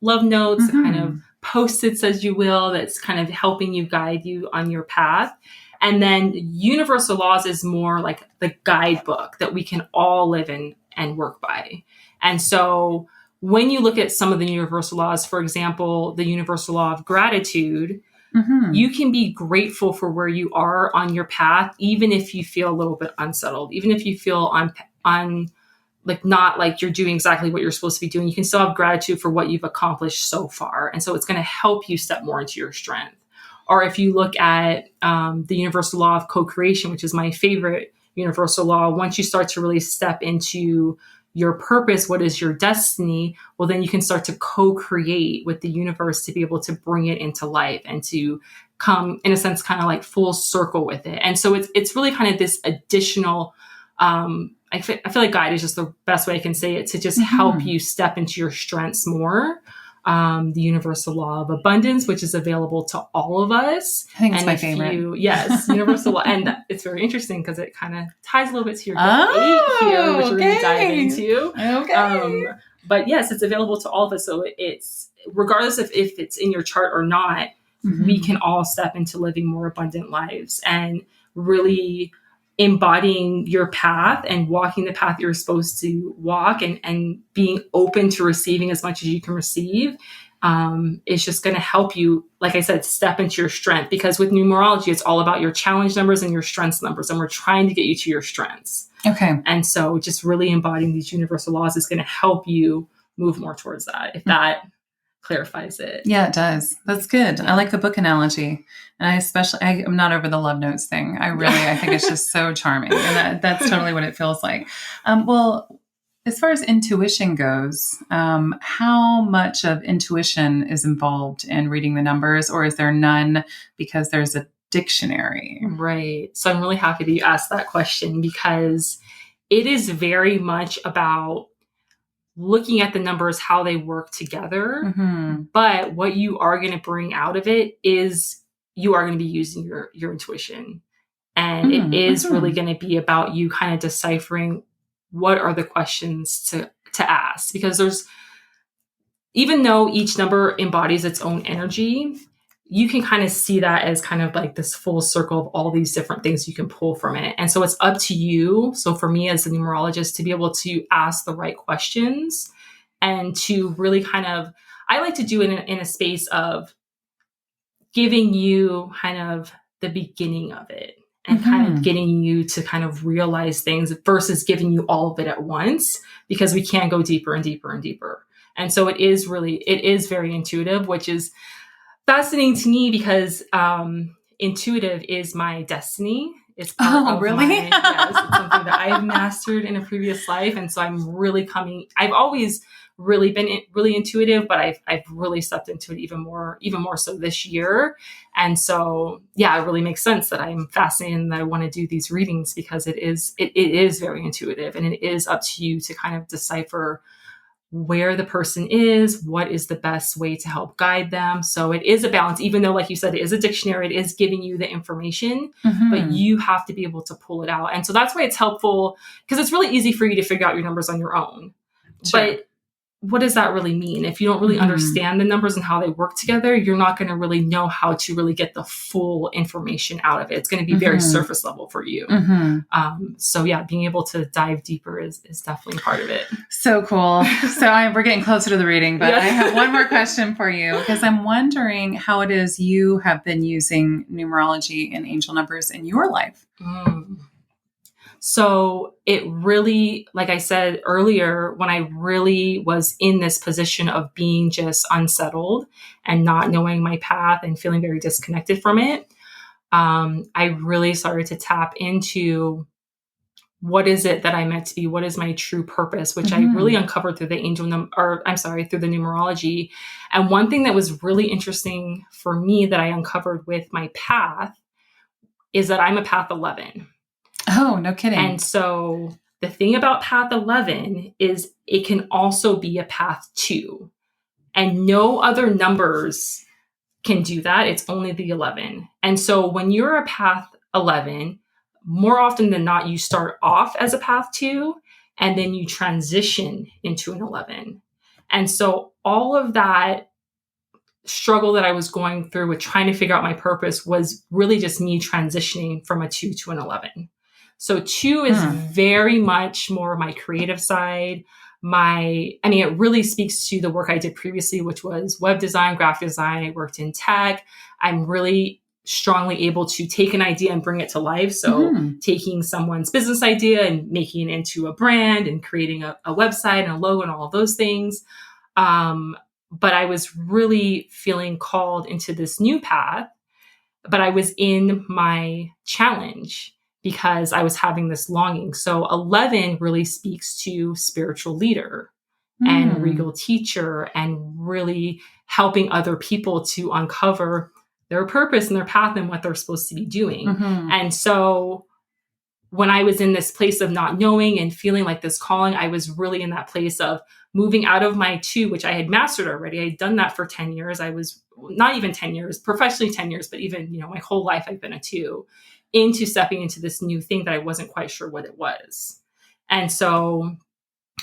love notes, kind of post-its, as you will, that's kind of helping you guide you on your path. And then universal laws is more like the guidebook that we can all live in and work by. And so when you look at some of the universal laws, for example, the universal law of gratitude, you can be grateful for where you are on your path, even if you feel a little bit unsettled, even if you feel on like not like you're doing exactly what you're supposed to be doing. You can still have gratitude for what you've accomplished so far. And so it's going to help you step more into your strength. Or if you look at the universal law of co-creation, which is my favorite universal law, once you start to really step into your purpose, what is your destiny, well, then you can start to co-create with the universe to be able to bring it into life and to come, in a sense, kind of like full circle with it. And so it's really kind of this additional, I feel like guide is just the best way I can say it, to just help you step into your strengths more. The universal law of abundance, which is available to all of us. I think it's my favorite. Yes, universal law. And it's very interesting because it kind of ties a little bit to your gift 8 here, which we're going to dive into. Okay. But yes, it's available to all of us. So it's, regardless of if it's in your chart or not, we can all step into living more abundant lives and really embodying your path and walking the path you're supposed to walk, and being open to receiving as much as you can receive, is just going to help you, like I said, step into your strength. Because with numerology, it's all about your challenge numbers and your strengths numbers, and we're trying to get you to your strengths. Okay. And so just really embodying these universal laws is going to help you move more towards that, if that clarifies it. Yeah, it does. That's good. I like the book analogy. And I'm not over the love notes thing. I think it's just so charming. And that's totally what it feels like. Well, as far as intuition goes, how much of intuition is involved in reading the numbers, or is there none because there's a dictionary? Right. So I'm really happy that you asked that question, because it is very much about looking at the numbers, how they work together. But what you are going to bring out of it is you are going to be using your intuition. And it is really going to be about you kind of deciphering what are the questions to ask. Because even though each number embodies its own energy, you can kind of see that as kind of like this full circle of all these different things you can pull from it. And so it's up to you. So for me as a numerologist, to be able to ask the right questions and to really kind of, I like to do it in a space of giving you kind of the beginning of it and kind of getting you to kind of realize things versus giving you all of it at once, because we can go deeper and deeper and deeper. And so it is very intuitive, which is fascinating to me, because intuitive is my destiny. It's part of really? Yes, it's something that I've mastered in a previous life. And so I've always really been really intuitive, but I've really stepped into it even more so this year. And so, yeah, it really makes sense that I'm fascinated and that I want to do these readings, because it is very intuitive, and it is up to you to kind of decipher where the person is, what is the best way to help guide them. So it is a balance, even though, like you said, it is a dictionary, it is giving you the information, but you have to be able to pull it out. And so that's why it's helpful, because it's really easy for you to figure out your numbers on your own. Sure. But what does that really mean? If you don't really understand the numbers and how they work together, you're not going to really know how to really get the full information out of it. It's going to be very surface level for you. So yeah, being able to dive deeper is definitely part of it. So cool. So we're getting closer to the reading, but I have one more question for you, because I'm wondering how it is you have been using numerology and angel numbers in your life. So it really, like I said earlier, when I really was in this position of being just unsettled and not knowing my path and feeling very disconnected from it, I really started to tap into what is it that I meant to be? What is my true purpose? Which I really uncovered through the through the numerology. And one thing that was really interesting for me that I uncovered with my path is that I'm a path 11. Oh, no kidding. And so the thing about path 11 is it can also be a path 2. And no other numbers can do that. It's only the 11. And so when you're a path 11, more often than not, you start off as a path 2, and then you transition into an 11. And so all of that struggle that I was going through with trying to figure out my purpose was really just me transitioning from a 2 to an 11. So 2 is very much more my creative side. It really speaks to the work I did previously, which was web design, graphic design. I worked in tech. I'm really strongly able to take an idea and bring it to life. So taking someone's business idea and making it into a brand and creating a website and a logo and all of those things. But I was really feeling called into this new path. but I was in my challenge because I was having this longing. So 11 really speaks to spiritual leader and regal teacher, and really helping other people to uncover their purpose and their path and what they're supposed to be doing. And so when I was in this place of not knowing and feeling like this calling, I was really in that place of moving out of my 2, which I had mastered already. I had done that for 10 years. I was not even 10 years, professionally 10 years, but even, my whole life I've been a 2, into stepping into this new thing that I wasn't quite sure what it was. And so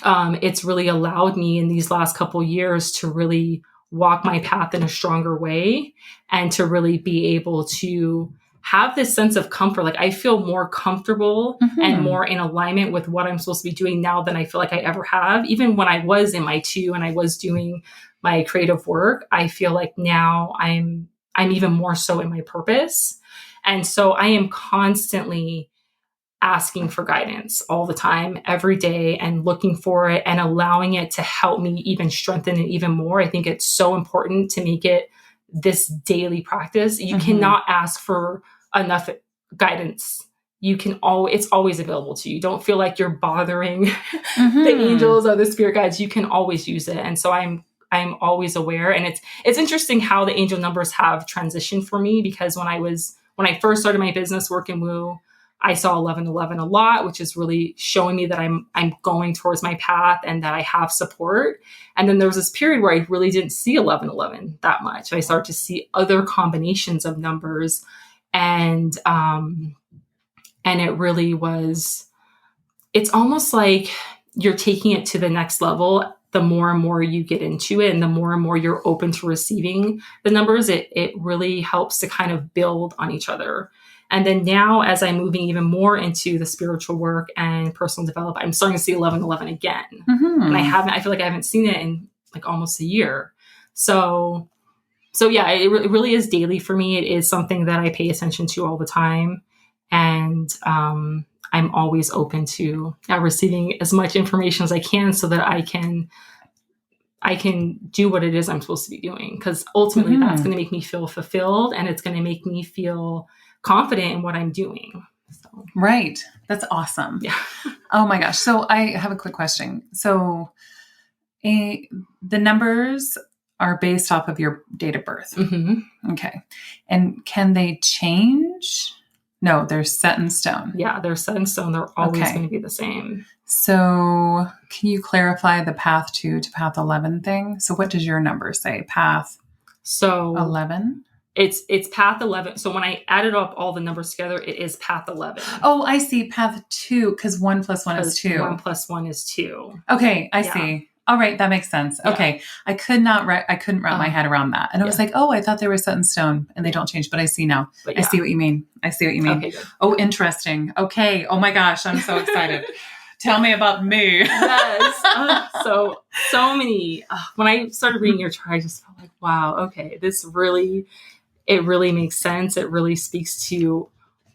it's really allowed me in these last couple years to really walk my path in a stronger way, and to really be able to have this sense of comfort. Like I feel more comfortable and more in alignment with what I'm supposed to be doing now than I feel like I ever have. Even when I was in my 2 and I was doing my creative work, I feel like now I'm even more so in my purpose. And so I am constantly asking for guidance all the time, every day, and looking for it and allowing it to help me even strengthen it even more. I think it's so important to make it this daily practice. You cannot ask for enough guidance. It's always available to you. Don't feel like you're bothering the angels or the spirit guides. You can always use it. And so I'm always aware. And it's interesting how the angel numbers have transitioned for me, because when I first started my business, Work and Woo, I saw 1111 a lot, which is really showing me that I'm going towards my path and that I have support. And then there was this period where I really didn't see 1111 that much. I started to see other combinations of numbers, and it really was. It's almost like you're taking it to the next level. The more and more you get into it, and the more and more you're open to receiving the numbers, it really helps to kind of build on each other. And then now, as I'm moving even more into the spiritual work and personal development, I'm starting to see 1111 again. And I feel like I haven't seen it in like almost a year. So yeah, it really is daily for me. It is something that I pay attention to all the time. And I'm always open to receiving as much information as I can, so that I can do what it is I'm supposed to be doing. Because ultimately that's going to make me feel fulfilled, and it's going to make me feel confident in what I'm doing. So. Right. That's awesome. Yeah. Oh my gosh. So I have a quick question. So the numbers are based off of your date of birth. Okay. And can they change? No, they're set in stone. Yeah, they're set in stone. They're always going to be the same. So can you clarify the path 2 to path 11 thing? So what does your number say? Path 11? It's path 11. So when I added up all the numbers together, it is path 11. Oh, I see. Path 2, because 1 + 1 is 2. 1 + 1 is 2. Okay, I see. All right, that makes sense. Yeah. Okay, I couldn't wrap my head around that, and I was like, "Oh, I thought they were set in stone, and they don't change." But I see now. I see what you mean. Okay, good. Oh, interesting. Okay. Oh my gosh, I'm so excited. Tell me about me. Yes. So many. When I started reading your chart, I just felt like, wow. Okay, it really makes sense. It really speaks to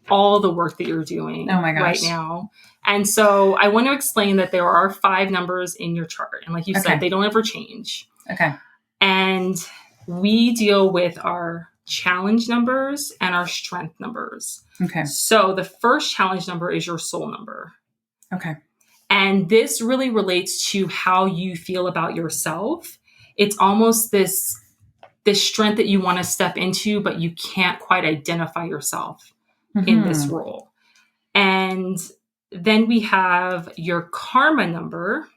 all the work that you're doing right now. And so I want to explain that there are 5 numbers in your chart. And like you said, they don't ever change. Okay. And we deal with our challenge numbers and our strength numbers. Okay. So the first challenge number is your soul number. Okay. And this really relates to how you feel about yourself. It's almost this strength that you want to step into, but you can't quite identify yourself in this role. And then we have your karma number,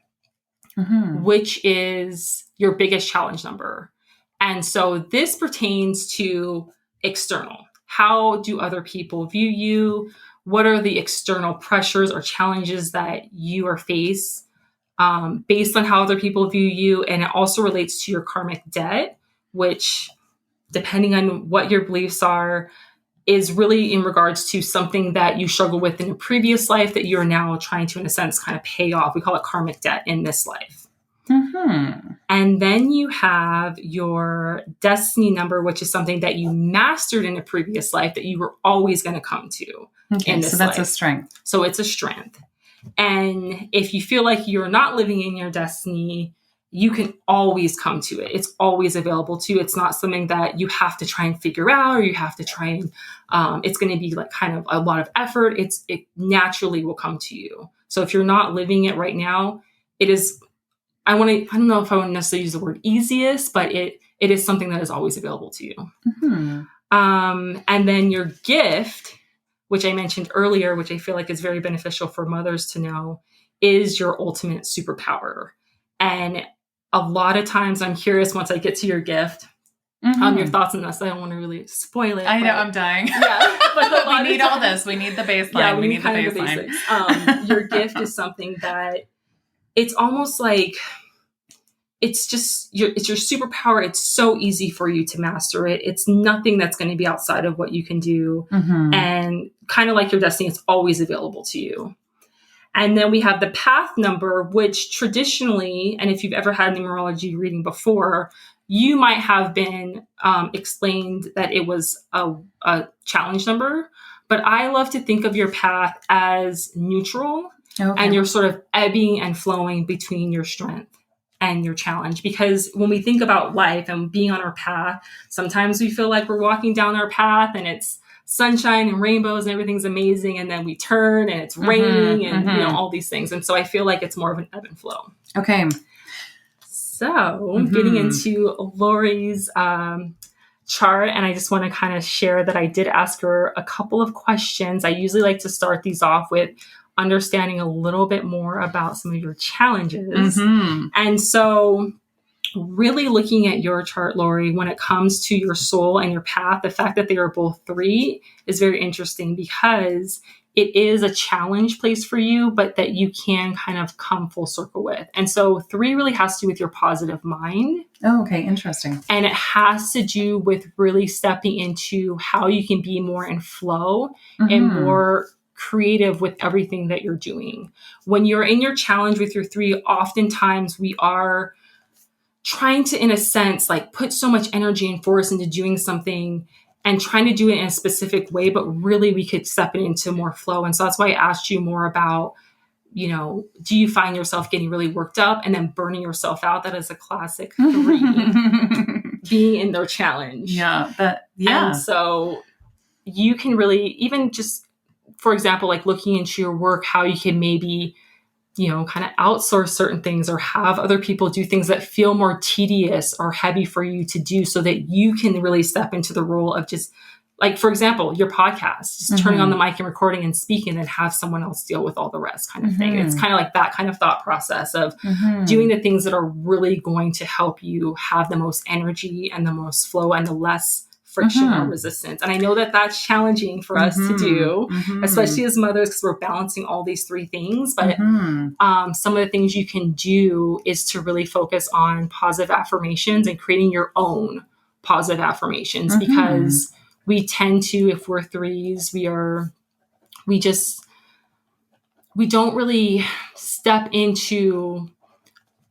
which is your biggest challenge number. And so this pertains to external. How do other people view you? What are the external pressures or challenges that you are faced based on how other people view you? And it also relates to your karmic debt, which, depending on what your beliefs are, is really in regards to something that you struggle with in a previous life that you're now trying to, in a sense, kind of pay off. We call it karmic debt in this life. And then you have your destiny number, which is something that you mastered in a previous life that you were always going to come to. Okay, so that's a strength. So it's a strength. And if you feel like you're not living in your destiny, you can always come to it. It's always available to you. It's not something that you have to try and figure out, or you have to try and, it's going to be like kind of a lot of effort. It naturally will come to you. So if you're not living it right now, it is, I don't know if I would necessarily use the word easiest, but it is something that is always available to you. Mm-hmm. And then your gift, which I mentioned earlier, which I feel like is very beneficial for mothers to know, is your ultimate superpower. And a lot of times I'm curious once I get to your gift, your thoughts on this. I don't want to really spoil it. I know, I'm dying. Yeah. But we need all this. We need the baseline. Yeah, we need the baseline. Your gift is something that it's almost like, it's your superpower. It's so easy for you to master it. It's nothing that's going to be outside of what you can do. Mm-hmm. And kind of like your destiny, it's always available to you. And then we have the path number, which traditionally, and if you've ever had numerology reading before, you might have been explained that it was a challenge number. But I love to think of your path as neutral, and you're sort of ebbing and flowing between your strength and your challenge. Because when we think about life and being on our path, sometimes we feel like we're walking down our path and it's sunshine and rainbows and everything's amazing. And then we turn and it's raining and all these things. And so I feel like it's more of an ebb and flow. Okay. So getting into Lori's chart, and I just want to kind of share that I did ask her a couple of questions. I usually like to start these off with understanding a little bit more about some of your challenges. And so really looking at your chart, Lori, when it comes to your soul and your path, the fact that they are both 3 is very interesting, because it is a challenge place for you, but that you can kind of come full circle with. And so 3 really has to do with your positive mind. Oh, okay. Interesting. And it has to do with really stepping into how you can be more in flow and more creative with everything that you're doing. When you're in your challenge with your 3, oftentimes we are trying to, in a sense, like put so much energy and force into doing something and trying to do it in a specific way, but really we could step it into more flow. And so that's why I asked you more about, do you find yourself getting really worked up and then burning yourself out? That is a classic 3, being in their challenge. Yeah. And so you can really, even just, for example, like looking into your work, how you can maybe, kind of outsource certain things or have other people do things that feel more tedious or heavy for you to do, so that you can really step into the role of just, like, for example, your podcast, just turning on the mic and recording and speaking, and have someone else deal with all the rest kind of thing. It's kind of like that kind of thought process of doing the things that are really going to help you have the most energy and the most flow and the less friction or resistance. And I know that that's challenging for us to do, especially as mothers, because we're balancing all these 3 things. But some of the things you can do is to really focus on positive affirmations and creating your own positive affirmations, because we tend to, if we're 3s, we don't really step into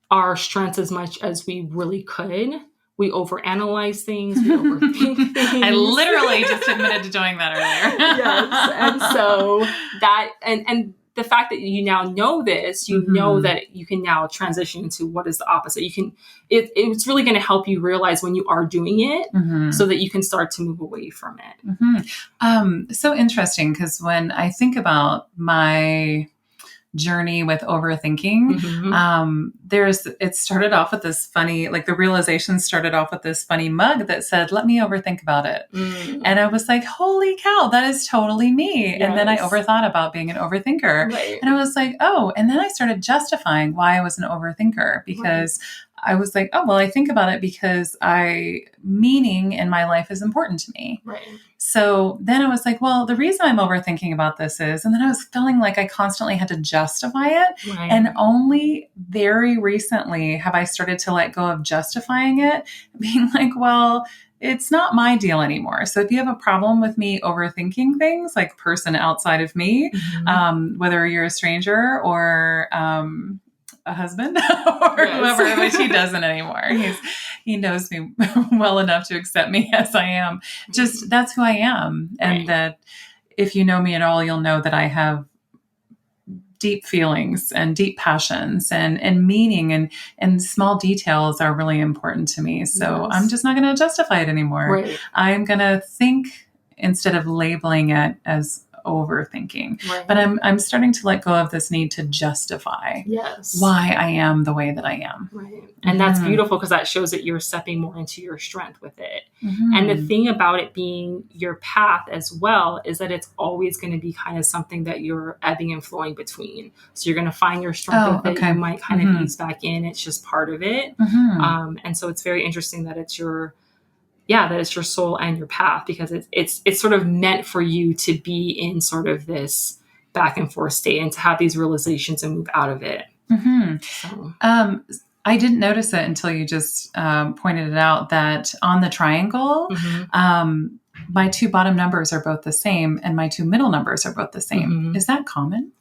our strengths as much as we really could. We overanalyze things. We overthink things. I literally just admitted to doing that earlier. Yes. And so that, and the fact that you now know this, know that you can now transition into what is the opposite. It's really going to help you realize when you are doing it, so that you can start to move away from it. So interesting, because when I think about my journey with overthinking, it started off with this funny, like the realization started off with this funny mug that said, "Let me overthink about it." And I was like, holy cow, that is totally me. Yes. And then I overthought about being an overthinker. Right. And I was like, oh, and then I started justifying why I was an overthinker, because I was like, oh, well, I think about it because meaning in my life is important to me. Right. So then I was like, well, the reason I'm overthinking about this is, and then I was feeling like I constantly had to justify it. Right. And only very recently have I started to let go of justifying it, being like, well, it's not my deal anymore. So if you have a problem with me overthinking things, like person outside of me, whether you're a stranger or, a husband or whoever, which he doesn't anymore. He knows me well enough to accept me as I am. Just that's who I am. And that if you know me at all, you'll know that I have deep feelings and deep passions and meaning and small details are really important to me. So I'm just not going to justify it anymore. Right. I'm going to think instead of labeling it as overthinking. Right. But I'm starting to let go of this need to justify why I am the way that I am. Right. And that's beautiful because that shows that you're stepping more into your strength with it. Mm-hmm. And the thing about it being your path as well is that it's always going to be kind of something that you're ebbing and flowing between. So you're going to find your strength with it. You might kind of ease back in. It's just part of it. And so it's very interesting that it's your soul and your path, because it's sort of meant for you to be in sort of this back and forth state and to have these realizations and move out of it. So. I didn't notice it until you just pointed it out that on the triangle, my two bottom numbers are both the same and my two middle numbers are both the same. Is that common?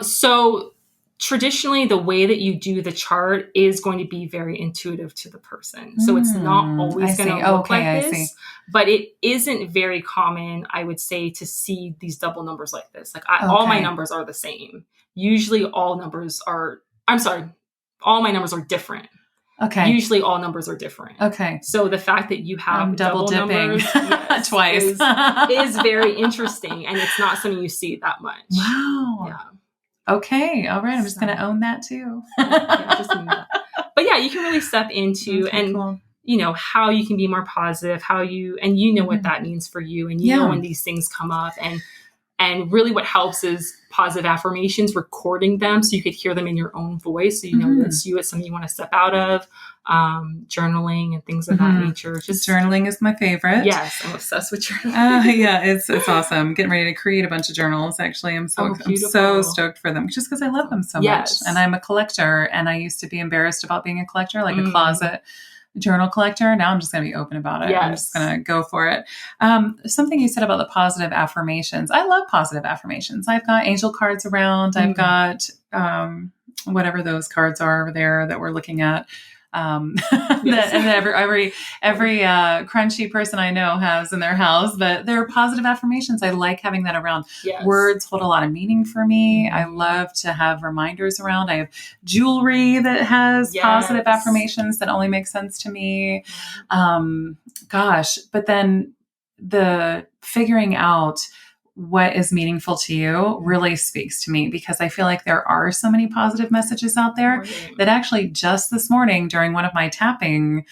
So traditionally, the way that you do the chart is going to be very intuitive to the person. So it's not always going to look like this, but it isn't very common, I would say, to see these double numbers like this. Like all my numbers are the same. Usually all my numbers are different. Okay. Usually all numbers are different. Okay. So the fact that you have double dipping numbers twice is very interesting. And it's not something you see that much. Wow. Yeah. Okay. All right. I'm just going to own that too. Just own that. But yeah, you can really step into how you can be more positive, what that means for you. And you know when these things come up, and really what helps is positive affirmations, recording them so you could hear them in your own voice. So you know it's something you want to step out of, journaling and things of that nature. Just journaling is my favorite. Yes, I'm obsessed with journaling. It's awesome. Getting ready to create a bunch of journals. Actually, I'm so stoked for them just because I love them so much. And I'm a collector, and I used to be embarrassed about being a collector, like a closet journal collector. Now I'm just going to be open about it. Yes. I'm just going to go for it. Something you said about the positive affirmations. I love positive affirmations. I've got angel cards around. I've got whatever those cards are over there that we're looking at. That every crunchy person I know has in their house, but they're positive affirmations. I like having that around. Yes. Words hold a lot of meaning for me. I love to have reminders around. I have jewelry that has positive affirmations that only make sense to me. But then the figuring out what is meaningful to you really speaks to me, because I feel like there are so many positive messages out there that actually just this morning during one of my tapping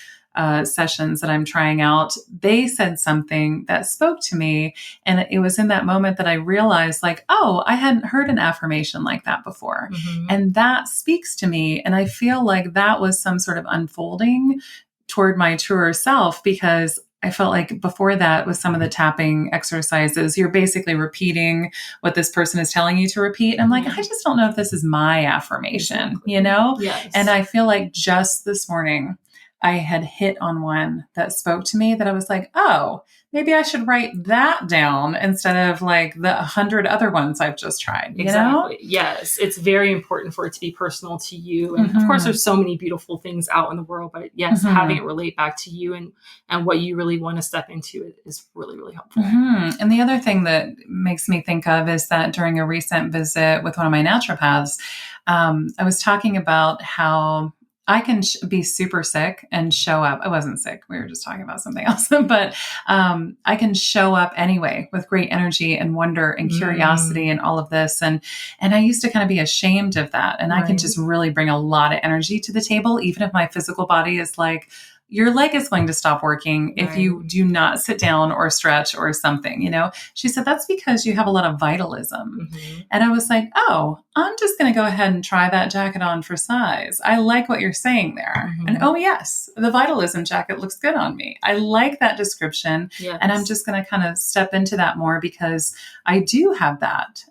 sessions that I'm trying out, they said something that spoke to me. And it was in that moment that I realized like, oh, I hadn't heard an affirmation like that before. And that speaks to me. And I feel like that was some sort of unfolding toward my truer self, because I felt like before that, with some of the tapping exercises, you're basically repeating what this person is telling you to repeat. And I'm like, I just don't know if this is my affirmation, Yes. And I feel like just this morning, I had hit on one that spoke to me that I was like, oh, maybe I should write that down instead of like the 100 other ones I've just tried. Exactly. Yes. It's very important for it to be personal to you. And of course, there's so many beautiful things out in the world, but yes, having it relate back to you and what you really want to step into is really, really helpful. And the other thing that makes me think of is that during a recent visit with one of my naturopaths, I was talking about how I can be super sick and show up. I wasn't sick. We were just talking about something else, but I can show up anyway with great energy and wonder and curiosity and all of this. And I used to kind of be ashamed of that. And I can just really bring a lot of energy to the table, even if my physical body is like, your leg is going to stop working if you do not sit down or stretch or something, She said, that's because you have a lot of vitalism. And I was like, oh, I'm just going to go ahead and try that jacket on for size. I like what you're saying there. And oh yes, the vitalism jacket looks good on me. I like that description. Yes. And I'm just going to kind of step into that more because I do have that.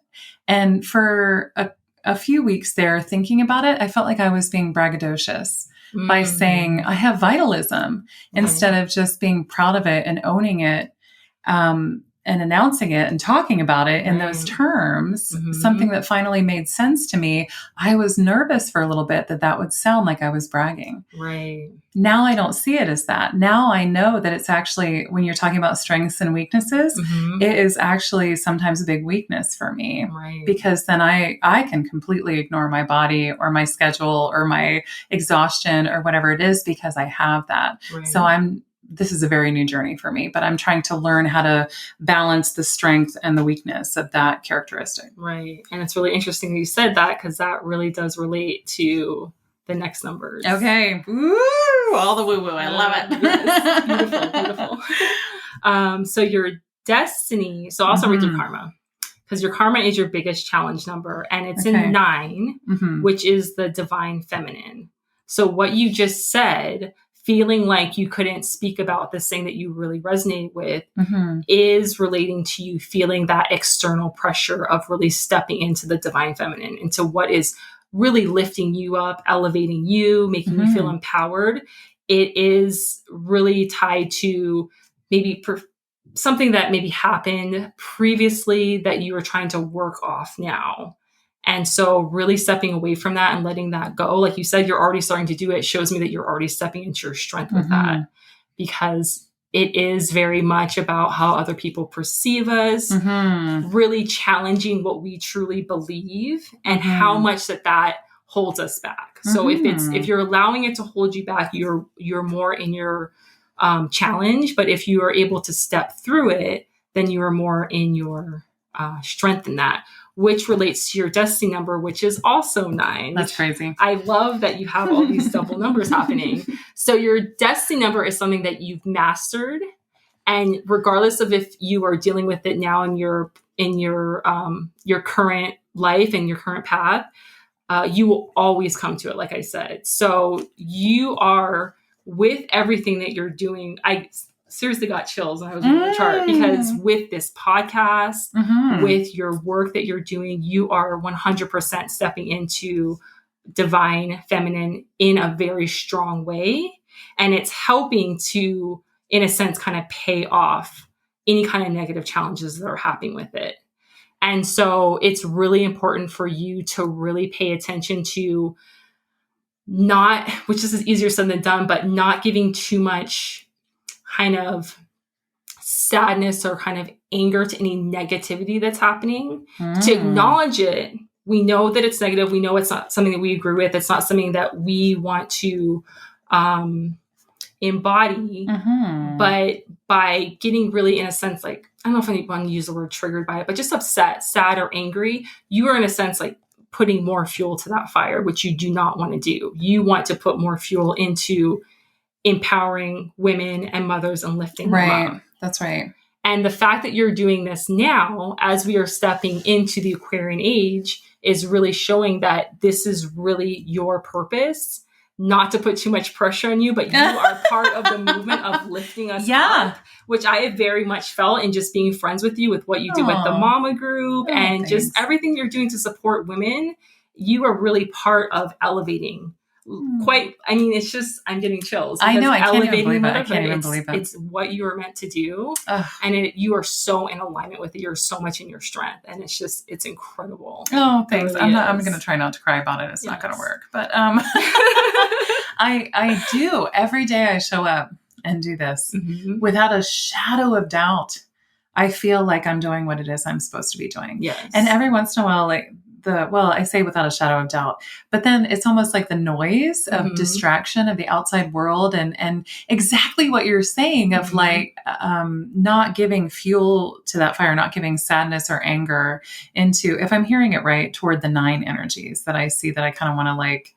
And for a few weeks there thinking about it, I felt like I was being braggadocious by saying I have vitalism instead of just being proud of it and owning it. and announcing it and talking about it in those Right. terms, Mhm. something that finally made sense to me, I was nervous for a little bit that would sound like I was bragging. Right. Now I don't see it as that. Now I know that it's actually, when you're talking about strengths and weaknesses, Mhm. it is actually sometimes a big weakness for me, Right. because then I can completely ignore my body or my schedule or my exhaustion or whatever it is, because I have that. Right. So this is a very new journey for me, but I'm trying to learn how to balance the strength and the weakness of that characteristic. Right. And it's really interesting that you said that, because that really does relate to the next numbers. Okay. Woo! All the woo-woo. I love it. Yes. Beautiful, beautiful. So your destiny, so I'll start with your karma, because your karma is your biggest challenge number, and it's in 9, which is the divine feminine. So what you just said, feeling like you couldn't speak about this thing that you really resonate with, is relating to you feeling that external pressure of really stepping into the divine feminine, into what is really lifting you up, elevating you, making you feel empowered. It is really tied to maybe something that maybe happened previously that you were trying to work off now. And so really stepping away from that and letting that go, like you said, you're already starting to do it, shows me that you're already stepping into your strength with that, because it is very much about how other people perceive us, really challenging what we truly believe and how much that holds us back. So if you're allowing it to hold you back, you're more in your challenge. But if you are able to step through it, then you are more in your strength in that, which relates to your destiny number, which is also 9. That's crazy. I love that you have all these double numbers happening. So your destiny number is something that you've mastered. And regardless of if you are dealing with it now in your current life and your current path, you will always come to it, like I said. So you are, with everything that you're doing, I seriously got chills when I was reading the chart, because with this podcast, with your work that you're doing, you are 100% stepping into divine feminine in a very strong way. And it's helping to, in a sense, kind of pay off any kind of negative challenges that are happening with it. And so it's really important for you to really pay attention to not, which is easier said than done, but not giving too much kind of sadness or kind of anger to any negativity that's happening, to acknowledge it. We know that it's negative. We know it's not something that we agree with. It's not something that we want to embody. But by getting really, in a sense, like, I don't know if anyone use the word triggered by it, but just upset, sad, or angry, you are, in a sense, like putting more fuel to that fire, which you do not want to do. You want to put more fuel into empowering women and mothers and lifting them up. That's right. And the fact that you're doing this now, as we are stepping into the Aquarian age, is really showing that this is really your purpose. Not to put too much pressure on you, but you are part of the movement of lifting us up, which I have very much felt in just being friends with you, with what you do with the Mama Group, and just everything you're doing to support women. You are really part of elevating. It's just, I'm getting chills. I know, I can't even believe it. It's what you were meant to do. And you are so in alignment with it. You're so much in your strength. And it's incredible. Oh, thanks. Really I'm going to try not to cry about it. It's not going to work. But I do. Every day I show up and do this without a shadow of doubt. I feel like I'm doing what it is I'm supposed to be doing. Yes. And every once in a while, I say without a shadow of doubt, but then it's almost like the noise of distraction of the outside world and exactly what you're saying of not giving fuel to that fire, not giving sadness or anger into, if I'm hearing it right, toward the 9 energies that I see that I kind of want to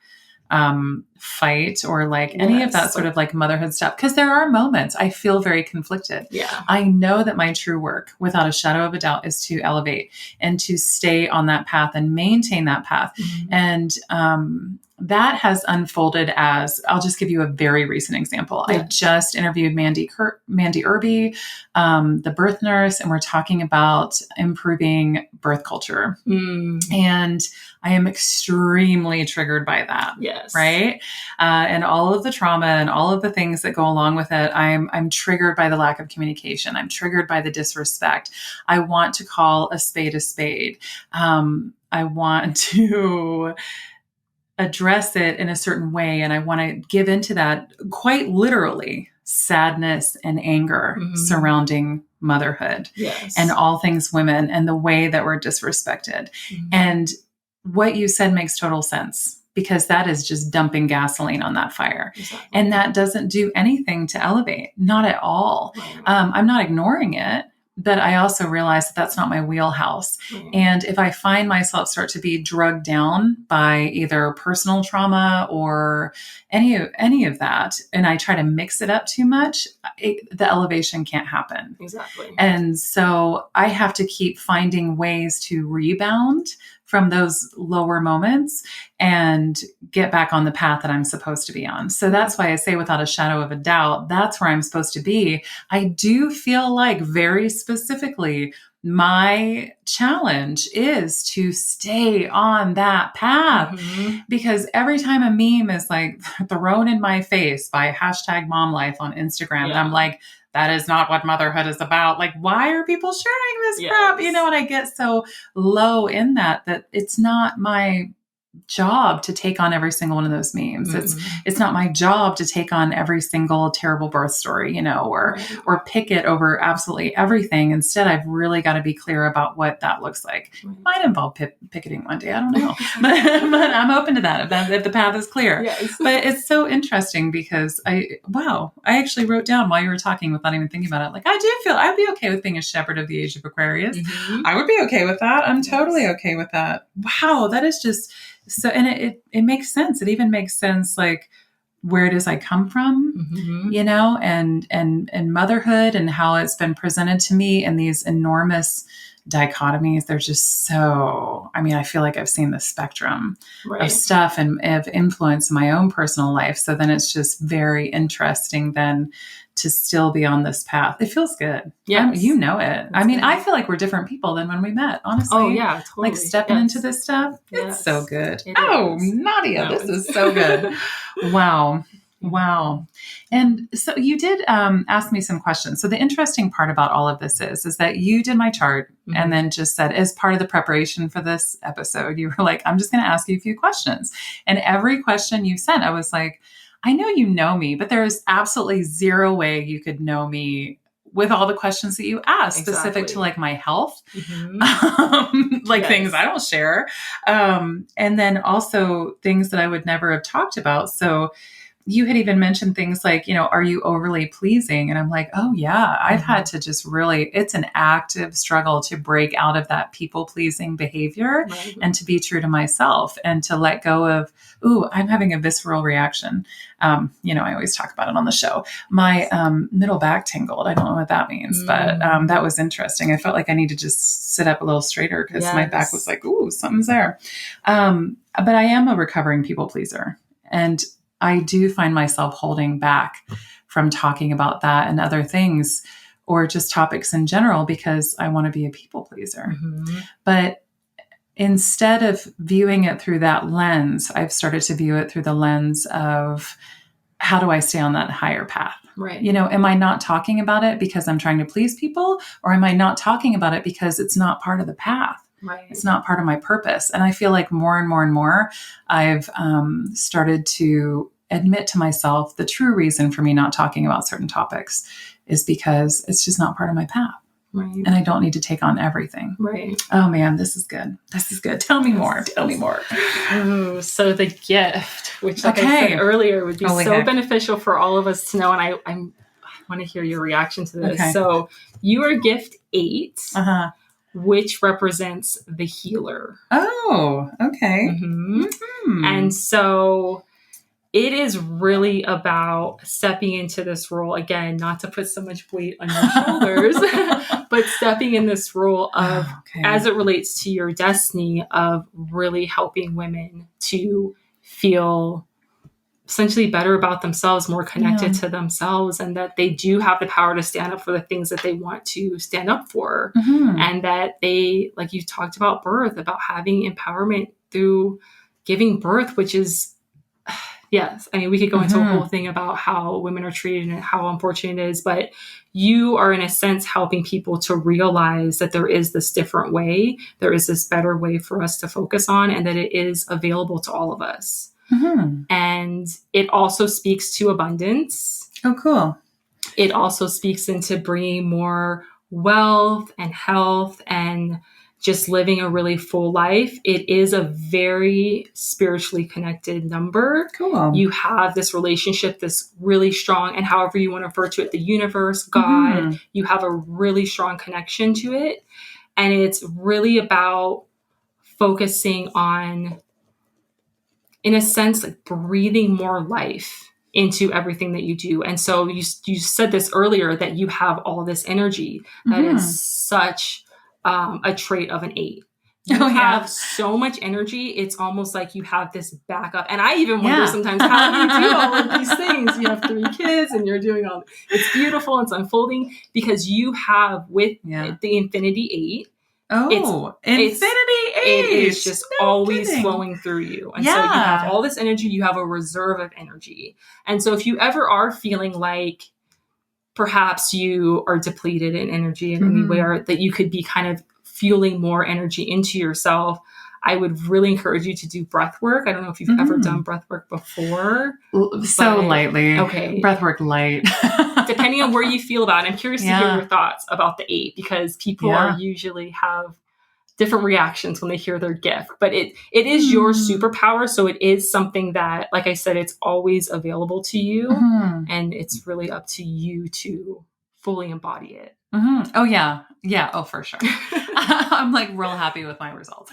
fight or any of that sort of motherhood stuff. Because there are moments I feel very conflicted. Yeah. I know that my true work, without a shadow of a doubt, is to elevate and to stay on that path and maintain that path. And that has unfolded as, I'll just give you a very recent example. Yeah. I just interviewed Mandy Irby, the birth nurse, and we're talking about improving birth culture. And I am extremely triggered by that. Yes. Right. And all of the trauma and all of the things that go along with it. I'm triggered by the lack of communication. I'm triggered by the disrespect. I want to call a spade a spade. I want to address it in a certain way. And I want to give into that, quite literally, sadness and anger surrounding motherhood and all things women and the way that we're disrespected. And what you said makes total sense, because that is just dumping gasoline on that fire. Exactly. And that doesn't do anything to elevate, not at all. Right. I'm not ignoring it, but I also realize that that's not my wheelhouse. And if I find myself start to be drugged down by either personal trauma or any of that, and I try to mix it up too much, the elevation can't happen. Exactly. And so I have to keep finding ways to rebound from those lower moments and get back on the path that I'm supposed to be on. So that's why I say, without a shadow of a doubt, that's where I'm supposed to be. I do feel like, very specifically, my challenge is to stay on that path, because every time a meme is like thrown in my face by #momlife on Instagram, and I'm like, that is not what motherhood is about. Like, why are people sharing this crap? You know, and I get so low in that it's not my job to take on every single one of those memes. It's not my job to take on every single terrible birth story, you know, or pick it over absolutely everything. Instead, I've really got to be clear about what that looks like. Might involve picketing one day. I don't know, but I'm open to that if the path is clear. Yes. But it's so interesting because I actually wrote down while you were talking without even thinking about it. Like, I do feel I'd be okay with being a shepherd of the age of Aquarius. I would be okay with that. I'm totally okay with that. Wow. That is just so, and it makes sense. It even makes sense, like, where it is I come from, you know, and motherhood and how it's been presented to me in these enormous dichotomies. They're just so, I mean, I feel like I've seen the spectrum of stuff and of influence in my own personal life. So then it's just very interesting then to still be on this path. It feels good. Yeah. You know it. I mean, I feel like we're different people than when we met, honestly. Oh yeah, totally. Like stepping into this stuff. It's so good. Nadia, this is so good. Wow. And so you did ask me some questions. So the interesting part about all of this is that you did my chart and then just said, as part of the preparation for this episode, you were like, I'm just going to ask you a few questions. And every question you sent, I was like, I know you know me, but there is absolutely zero way you could know me with all the questions that you asked, specific to like my health, things I don't share. And then also things that I would never have talked about. So you had even mentioned things like, you know, are you overly pleasing? And I'm like, oh yeah, I've had to just really, it's an active struggle to break out of that people pleasing behavior and to be true to myself and to let go of, ooh, I'm having a visceral reaction. You know, I always talk about it on the show. My middle back tingled. I don't know what that means, but that was interesting. I felt like I need to just sit up a little straighter because my back was like, ooh, something's there. But I am a recovering people pleaser. And I do find myself holding back from talking about that and other things, or just topics in general, because I want to be a people pleaser. But instead of viewing it through that lens, I've started to view it through the lens of, how do I stay on that higher path? Right. You know, am I not talking about it because I'm trying to please people, or am I not talking about it because it's not part of the path? Right. It's not part of my purpose. And I feel like more and more and more, I've started to admit to myself the true reason for me not talking about certain topics is because it's just not part of my path. Right. And I don't need to take on everything. Right. Oh man, this is good. This is good. Tell me more. Tell me more. Oh, so the gift, which like I said earlier, would be beneficial for all of us to know. And I want to hear your reaction to this. Okay. So you are gift 8. Which represents the healer. Oh, okay. And so it is really about stepping into this role, again, not to put so much weight on your shoulders, but stepping in this role of, as it relates to your destiny, of really helping women to feel essentially better about themselves, more connected to themselves, and that they do have the power to stand up for the things that they want to stand up for. And that they, like you talked about birth, about having empowerment through giving birth, which is, yes, I mean, we could go into a whole thing about how women are treated and how unfortunate it is, but you are in a sense helping people to realize that there is this different way, there is this better way for us to focus on, and that it is available to all of us. And it also speaks to abundance. Oh, cool. It also speaks into bringing more wealth and health and just living a really full life. It is a very spiritually connected number. Cool. You have this relationship, this really strong, and however you want to refer to it, the universe, God, you have a really strong connection to it. And it's really about focusing on, in a sense, like breathing more life into everything that you do. And so you said this earlier, that you have all this energy. That is such a trait of an 8. You have so much energy. It's almost like you have this backup. And I even wonder sometimes, how do you do all of these things? You have 3 kids and you're doing all, it's beautiful. It's unfolding because you have with the Infinity 8. Infinity 8. It is just always flowing through you. And so you have all this energy, you have a reserve of energy. And so if you ever are feeling like perhaps you are depleted in energy in any way, or that you could be kind of fueling more energy into yourself, I would really encourage you to do breath work. I don't know if you've ever done breath work before. So lightly. Okay. Breath work light. Depending on where you feel about it. I'm curious to hear your thoughts about the 8, because people are usually have different reactions when they hear their gift. But it is your superpower. So it is something that, like I said, it's always available to you. And it's really up to you to fully embody it. Oh, yeah. Yeah. Oh, for sure. I'm like real happy with my results.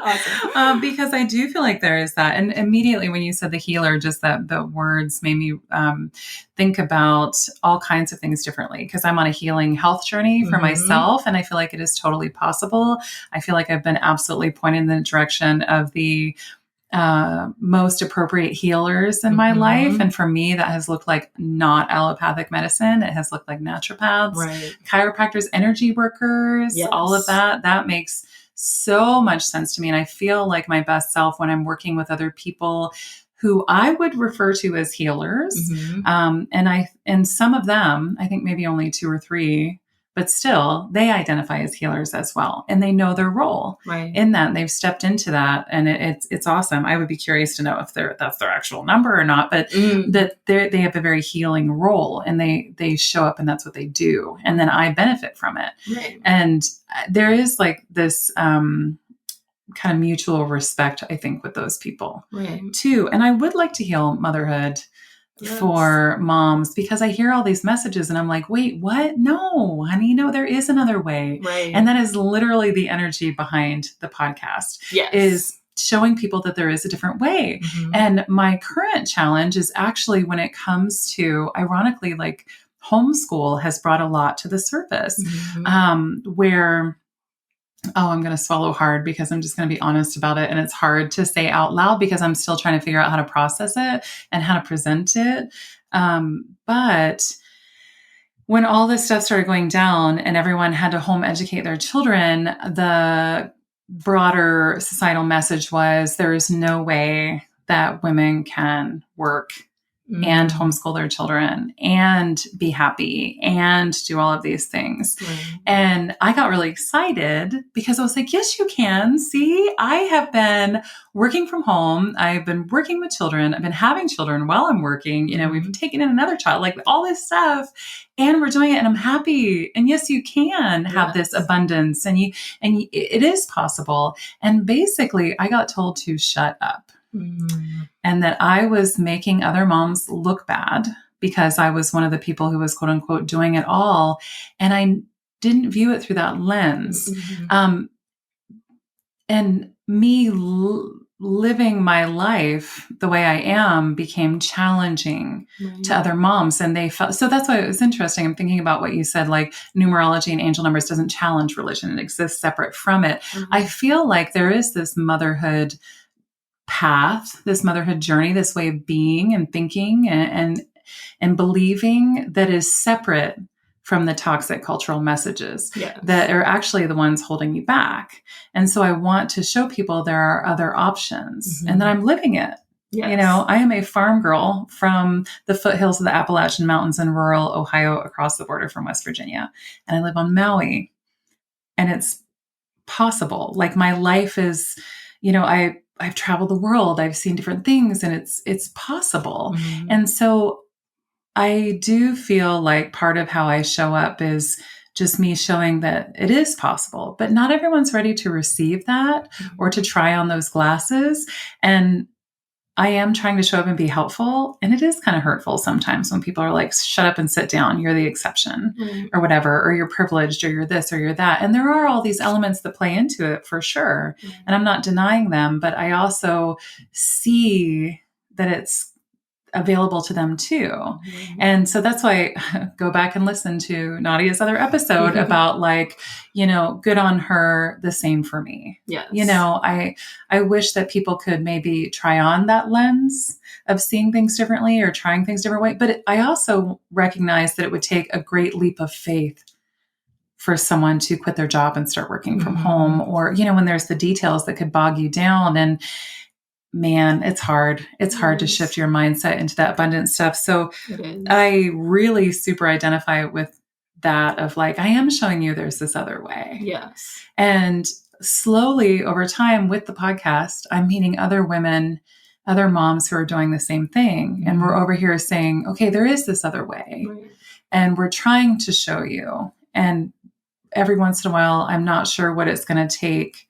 Awesome. Because I do feel like there is that. And immediately when you said the healer, just that the words made me think about all kinds of things differently, because I'm on a healing health journey for myself. And I feel like it is totally possible. I feel like I've been absolutely pointed in the direction of the most appropriate healers in my life. And for me, that has looked like not allopathic medicine. It has looked like naturopaths, chiropractors, energy workers, all of that. That makes so much sense to me. And I feel like my best self when I'm working with other people who I would refer to as healers. And some of them, I think maybe only 2 or 3, but still, they identify as healers as well. And they know their role in that. And they've stepped into that. And it's awesome. I would be curious to know if that's their actual number or not, but that they have a very healing role, and they show up and that's what they do. And then I benefit from it. And there is like this kind of mutual respect, I think, with those people too. And I would like to heal motherhood for moms, because I hear all these messages and I'm like, wait, what? No, honey, no, there is another way. And that is literally the energy behind the podcast, is showing people that there is a different way. And my current challenge is actually when it comes to, ironically, like homeschool has brought a lot to the surface, where I'm going to swallow hard because I'm just going to be honest about it. And it's hard to say out loud because I'm still trying to figure out how to process it and how to present it. But when all this stuff started going down and everyone had to home educate their children, the broader societal message was there is no way that women can work and homeschool their children and be happy and do all of these things. And I got really excited because I was like, yes, you can. See, I have been working from home. I've been working with children. I've been having children while I'm working. You know, we've taken in another child, like all this stuff, and we're doing it and I'm happy. And yes, you can have this abundance, and it is possible. And basically I got told to shut up. And that I was making other moms look bad because I was one of the people who was quote unquote doing it all. And I didn't view it through that lens. And me living my life the way I am became challenging to other moms. And they felt, so that's why it was interesting. I'm thinking about what you said, like numerology and angel numbers doesn't challenge religion. It exists separate from it. I feel like there is this motherhood path, this motherhood journey, this way of being and thinking and believing that is separate from the toxic cultural messages that are actually the ones holding you back. And so I want to show people there are other options and that I'm living it. Yes. You know, I am a farm girl from the foothills of the Appalachian Mountains in rural Ohio across the border from West Virginia. And I live on Maui. And it's possible. Like my life is, you know, I've traveled the world. I've seen different things and it's possible. Mm-hmm. And so I do feel like part of how I show up is just me showing that it is possible, but not everyone's ready to receive that or to try on those glasses. And I am trying to show up and be helpful. And it is kind of hurtful sometimes when people are like, shut up and sit down. You're the exception or whatever, or you're privileged or you're this or you're that. And there are all these elements that play into it for sure. And I'm not denying them, but I also see that it's available to them too. And so that's why I go back and listen to Nadia's other episode about like, you know, good on her, the same for me. Yes. You know, I wish that people could maybe try on that lens of seeing things differently or trying things different way. But I also recognize that it would take a great leap of faith for someone to quit their job and start working from home, or, you know, when there's the details that could bog you down. And man, it's hard. It's hard to shift your mindset into that abundant stuff. So I really super identify with that of like, I am showing you there's this other way. Yes. And slowly over time with the podcast, I'm meeting other women, other moms who are doing the same thing. And we're over here saying, okay, there is this other way. Right. And we're trying to show you. And every once in a while, I'm not sure what it's going to take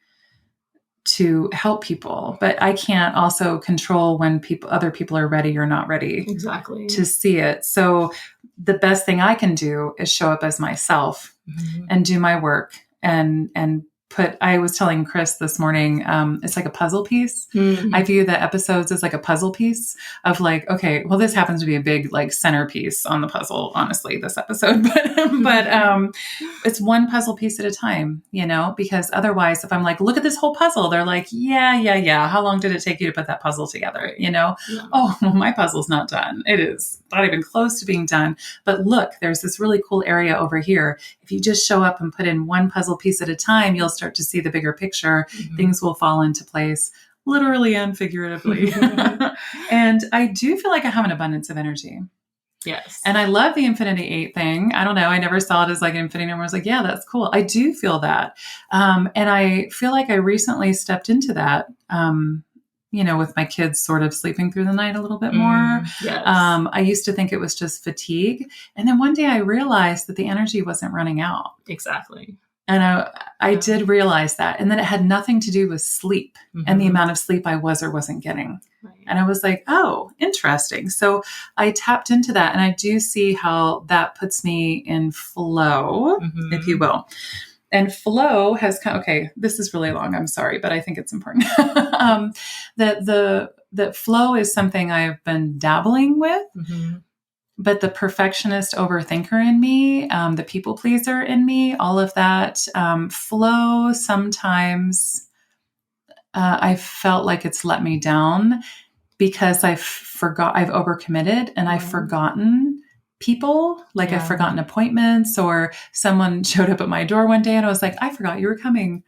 to help people, but I can't also control when other people are ready or not ready to see it. So the best thing I can do is show up as myself and do my work and I was telling Chris this morning, it's like a puzzle piece. I view the episodes as like a puzzle piece of like, okay, well, this happens to be a big like centerpiece on the puzzle, honestly, this episode, but it's one puzzle piece at a time, you know, because otherwise if I'm like, look at this whole puzzle, they're like, yeah. How long did it take you to put that puzzle together? You know, oh, well, my puzzle's not done. It is not even close to being done. But look, there's this really cool area over here. If you just show up and put in one puzzle piece at a time, you'll start to see the bigger picture. Things will fall into place, literally and figuratively. And I do feel like I have an abundance of energy. Yes. And I love the Infinity 8 thing. I don't know. I never saw it as like an infinity number. I was like, yeah, that's cool. I do feel that. And I feel like I recently stepped into that, you know, with my kids sort of sleeping through the night a little bit more. Yes. I used to think it was just fatigue. And then one day I realized that the energy wasn't running out. Exactly. And I did realize that. And then it had nothing to do with sleep and the amount of sleep I was or wasn't getting. Right. And I was like, oh, interesting. So I tapped into that. And I do see how that puts me in flow, if you will. And flow has okay, this is really long. I'm sorry, but I think it's important. That flow is something I've been dabbling with. But the perfectionist overthinker in me, the people pleaser in me, all of that flow, sometimes I felt like it's let me down because I've overcommitted and I've forgotten people, like I've forgotten appointments, or someone showed up at my door one day and I was like, I forgot you were coming.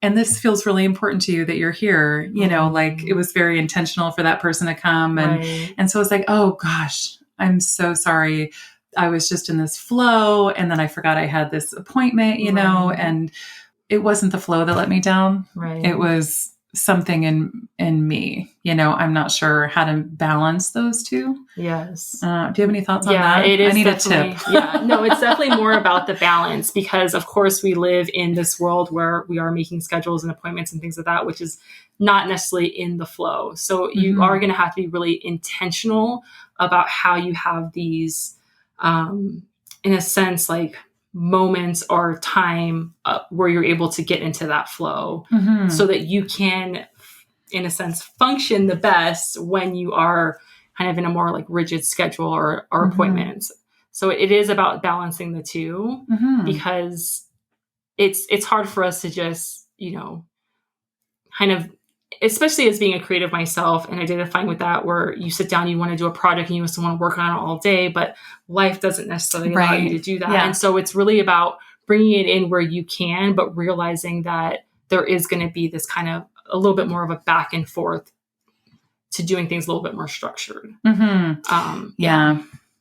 And this feels really important to you that you're here, you know, like it was very intentional for that person to come. And so it's like, oh gosh, I'm so sorry. I was just in this flow. And then I forgot I had this appointment, you know, and it wasn't the flow that let me down. Right. It was something in me, you know, I'm not sure how to balance those two. Yes. Do you have any thoughts on that? It is. I need a tip. No, it's definitely more about the balance because of course we live in this world where we are making schedules and appointments and things like that, which is not necessarily in the flow. So you are going to have to be really intentional about how you have these, in a sense, like moments or time where you're able to get into that flow so that you can, in a sense, function the best when you are kind of in a more like rigid schedule or appointments. So it is about balancing the two because it's hard for us to just, you know, kind of especially as being a creative myself and identifying with that, where you sit down, you want to do a project and you just want to work on it all day, but life doesn't necessarily allow you to do that. Yeah. And so it's really about bringing it in where you can, but realizing that there is going to be this kind of a little bit more of a back and forth to doing things a little bit more structured.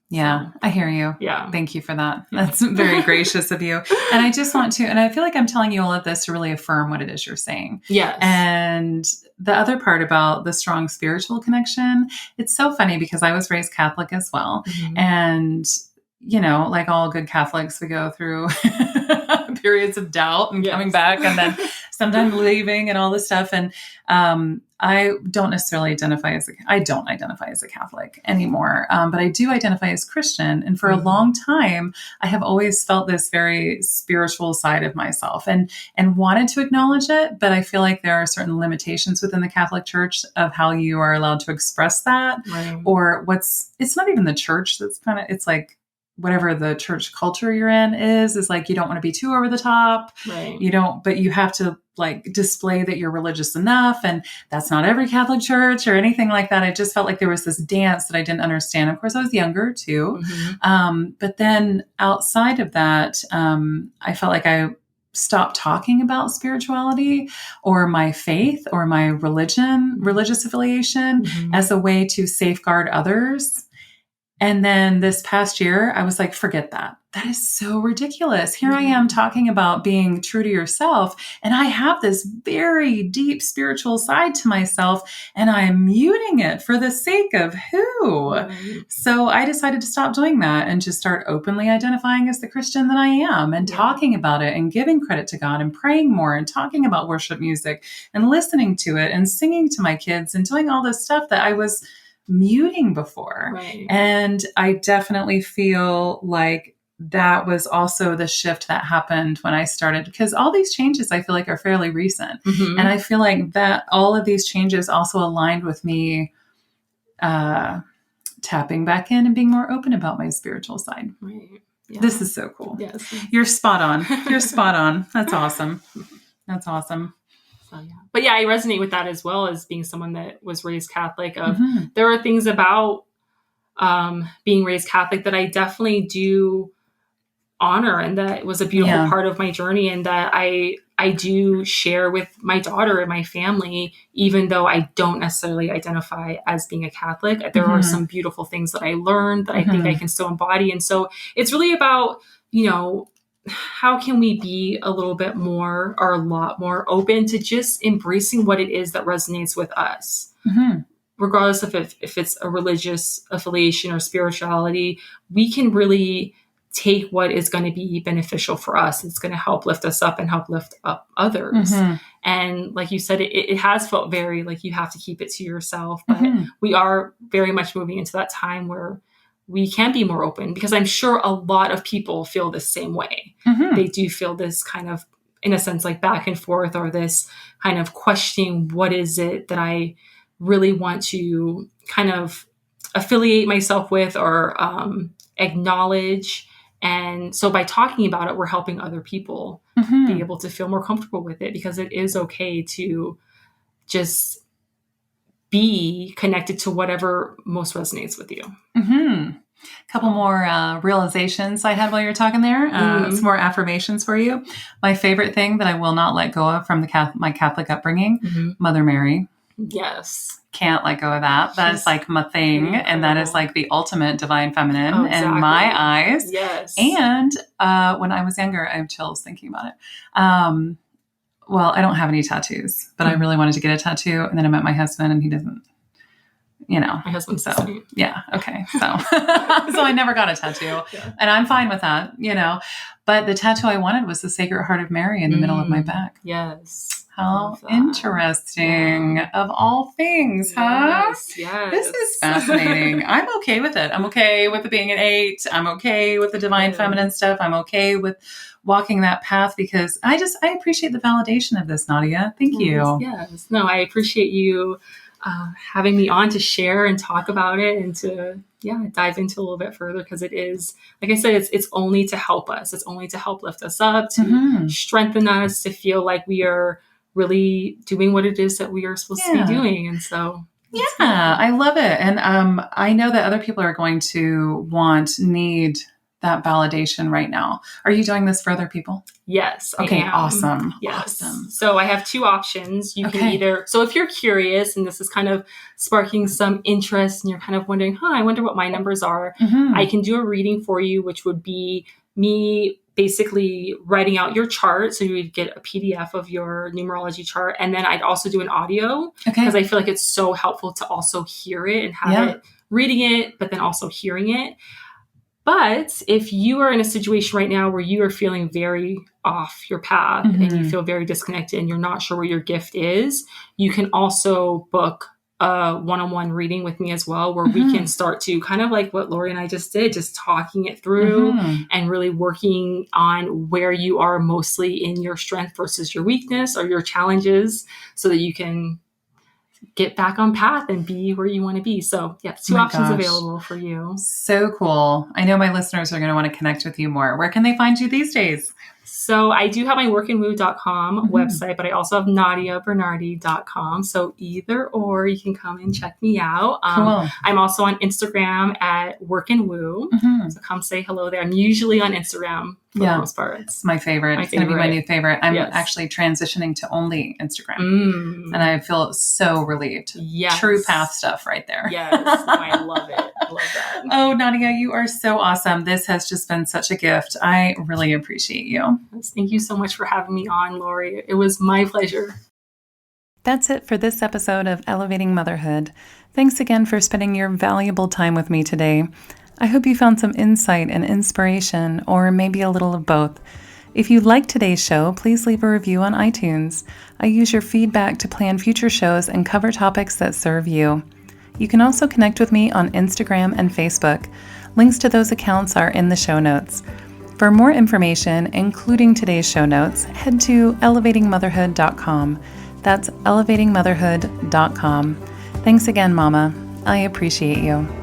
Yeah, I hear you. Yeah. Thank you for that. That's very gracious of you. And I just want to, and I feel like I'm telling you all of this to really affirm what it is you're saying. Yes. And the other part about the strong spiritual connection, it's so funny because I was raised Catholic as well. Mm-hmm. And, you know, like all good Catholics, we go through periods of doubt and coming back and then sometimes leaving and all this stuff. And I don't identify as a Catholic anymore, but I do identify as Christian. And for a long time, I have always felt this very spiritual side of myself and wanted to acknowledge it. But I feel like there are certain limitations within the Catholic Church of how you are allowed to express that, or it's not even the church. It's like, whatever the church culture you're in is like, you don't want to be too over the top. Right. You don't, but you have to like display that you're religious enough. And that's not every Catholic church or anything like that. I just felt like there was this dance that I didn't understand. Of course, I was younger too. But then outside of that, I felt like I stopped talking about spirituality or my faith or my religious affiliation as a way to safeguard others. And then this past year, I was like, forget that. That is so ridiculous. Here I am talking about being true to yourself. And I have this very deep spiritual side to myself, and I am muting it for the sake of who? So I decided to stop doing that and just start openly identifying as the Christian that I am and talking about it and giving credit to God and praying more and talking about worship music and listening to it and singing to my kids and doing all this stuff that I was muting before. And I definitely feel like that was also the shift that happened when I started, because all these changes I feel like are fairly recent. And I feel like that all of these changes also aligned with me tapping back in and being more open about my spiritual side. This is so cool. Yes. You're spot on. You're spot on. That's awesome. That's awesome. But yeah, I resonate with that as well, as being someone that was raised Catholic. There are things about being raised Catholic that I definitely do honor, and that was a beautiful part of my journey, and that I do share with my daughter and my family, even though I don't necessarily identify as being a Catholic. There are some beautiful things that I learned that I think I can still embody. And so it's really about, you know, how can we be a little bit more or a lot more open to just embracing what it is that resonates with us, regardless of if it's a religious affiliation or spirituality. We can really take what is going to be beneficial for us. It's going to help lift us up and help lift up others. And like you said, it has felt very like you have to keep it to yourself, but we are very much moving into that time where we can be more open, because I'm sure a lot of people feel the same way. They do feel this kind of, in a sense, like back and forth, or this kind of questioning, what is it that I really want to kind of affiliate myself with or acknowledge. And so by talking about it, we're helping other people be able to feel more comfortable with it, because it is okay to just be connected to whatever most resonates with you. Couple more realizations I had while you were talking there. Some more affirmations for you. My favorite thing that I will not let go of from my Catholic upbringing, Mother Mary. Yes. Can't let go of that. That is like my thing. Incredible. And that is like the ultimate divine feminine in my eyes. Yes. And when I was younger, I have chills thinking about it. Well, I don't have any tattoos, but I really wanted to get a tattoo. And then I met my husband, and he doesn't, you know. My husband's so sweet. Yeah. Okay. So, so I never got a tattoo, and I'm fine with that, you know, but the tattoo I wanted was the Sacred Heart of Mary in the middle of my back. Yes. How interesting, of all things, huh? Yes. This is fascinating. I'm okay with it. I'm okay with it being an 8. I'm okay with the divine feminine stuff. I'm okay with walking that path, because I appreciate the validation of this, Nadia. Thank you. Yes. No, I appreciate you having me on to share and talk about it, and to dive into a little bit further, because it is, like I said, it's only to help us. It's only to help lift us up, to strengthen us, to feel like we are really doing what it is that we are supposed to be doing. And so, I love it. And I know that other people are going to need that validation right now. Are you doing this for other people? Yes. Okay. I am. Awesome. Yes. Awesome. So I have two options. You can either, so if you're curious and this is kind of sparking some interest and you're kind of wondering, I wonder what my numbers are. I can do a reading for you, which would be me basically writing out your chart. So you would get a PDF of your numerology chart. And then I'd also do an audio because I feel like it's so helpful to also hear it and have it, reading it, but then also hearing it. But if you are in a situation right now where you are feeling very off your path and you feel very disconnected and you're not sure where your gift is, you can also book a one-on-one reading with me as well, where we can start to kind of like what Lori and I just did, just talking it through and really working on where you are mostly in your strength versus your weakness or your challenges so that you can get back on path and be where you want to be. So two options available for you. So cool. I know my listeners are going to want to connect with you more. Where can they find you these days? So I do have my workandwoo.com website, but I also have NadiaBernardy.com. So either or, you can come and check me out. Cool. I'm also on Instagram at workandwoo. So come say hello there. I'm usually on Instagram for the most part. It's my favorite. It's going to be my new favorite. I'm actually transitioning to only Instagram. And I feel so relieved. True path stuff right there. I love it. I love that. Oh, Nadia, you are so awesome. This has just been such a gift. I really appreciate you. Thank you so much for having me on, Lori. It was my pleasure. That's it for this episode of Elevating Motherhood. Thanks again for spending your valuable time with me today. I hope you found some insight and inspiration, or maybe a little of both. If you liked today's show, please leave a review on iTunes. I use your feedback to plan future shows and cover topics that serve you. You can also connect with me on Instagram and Facebook. Links to those accounts are in the show notes. For more information, including today's show notes, head to elevatingmotherhood.com. That's elevatingmotherhood.com. Thanks again, Mama. I appreciate you.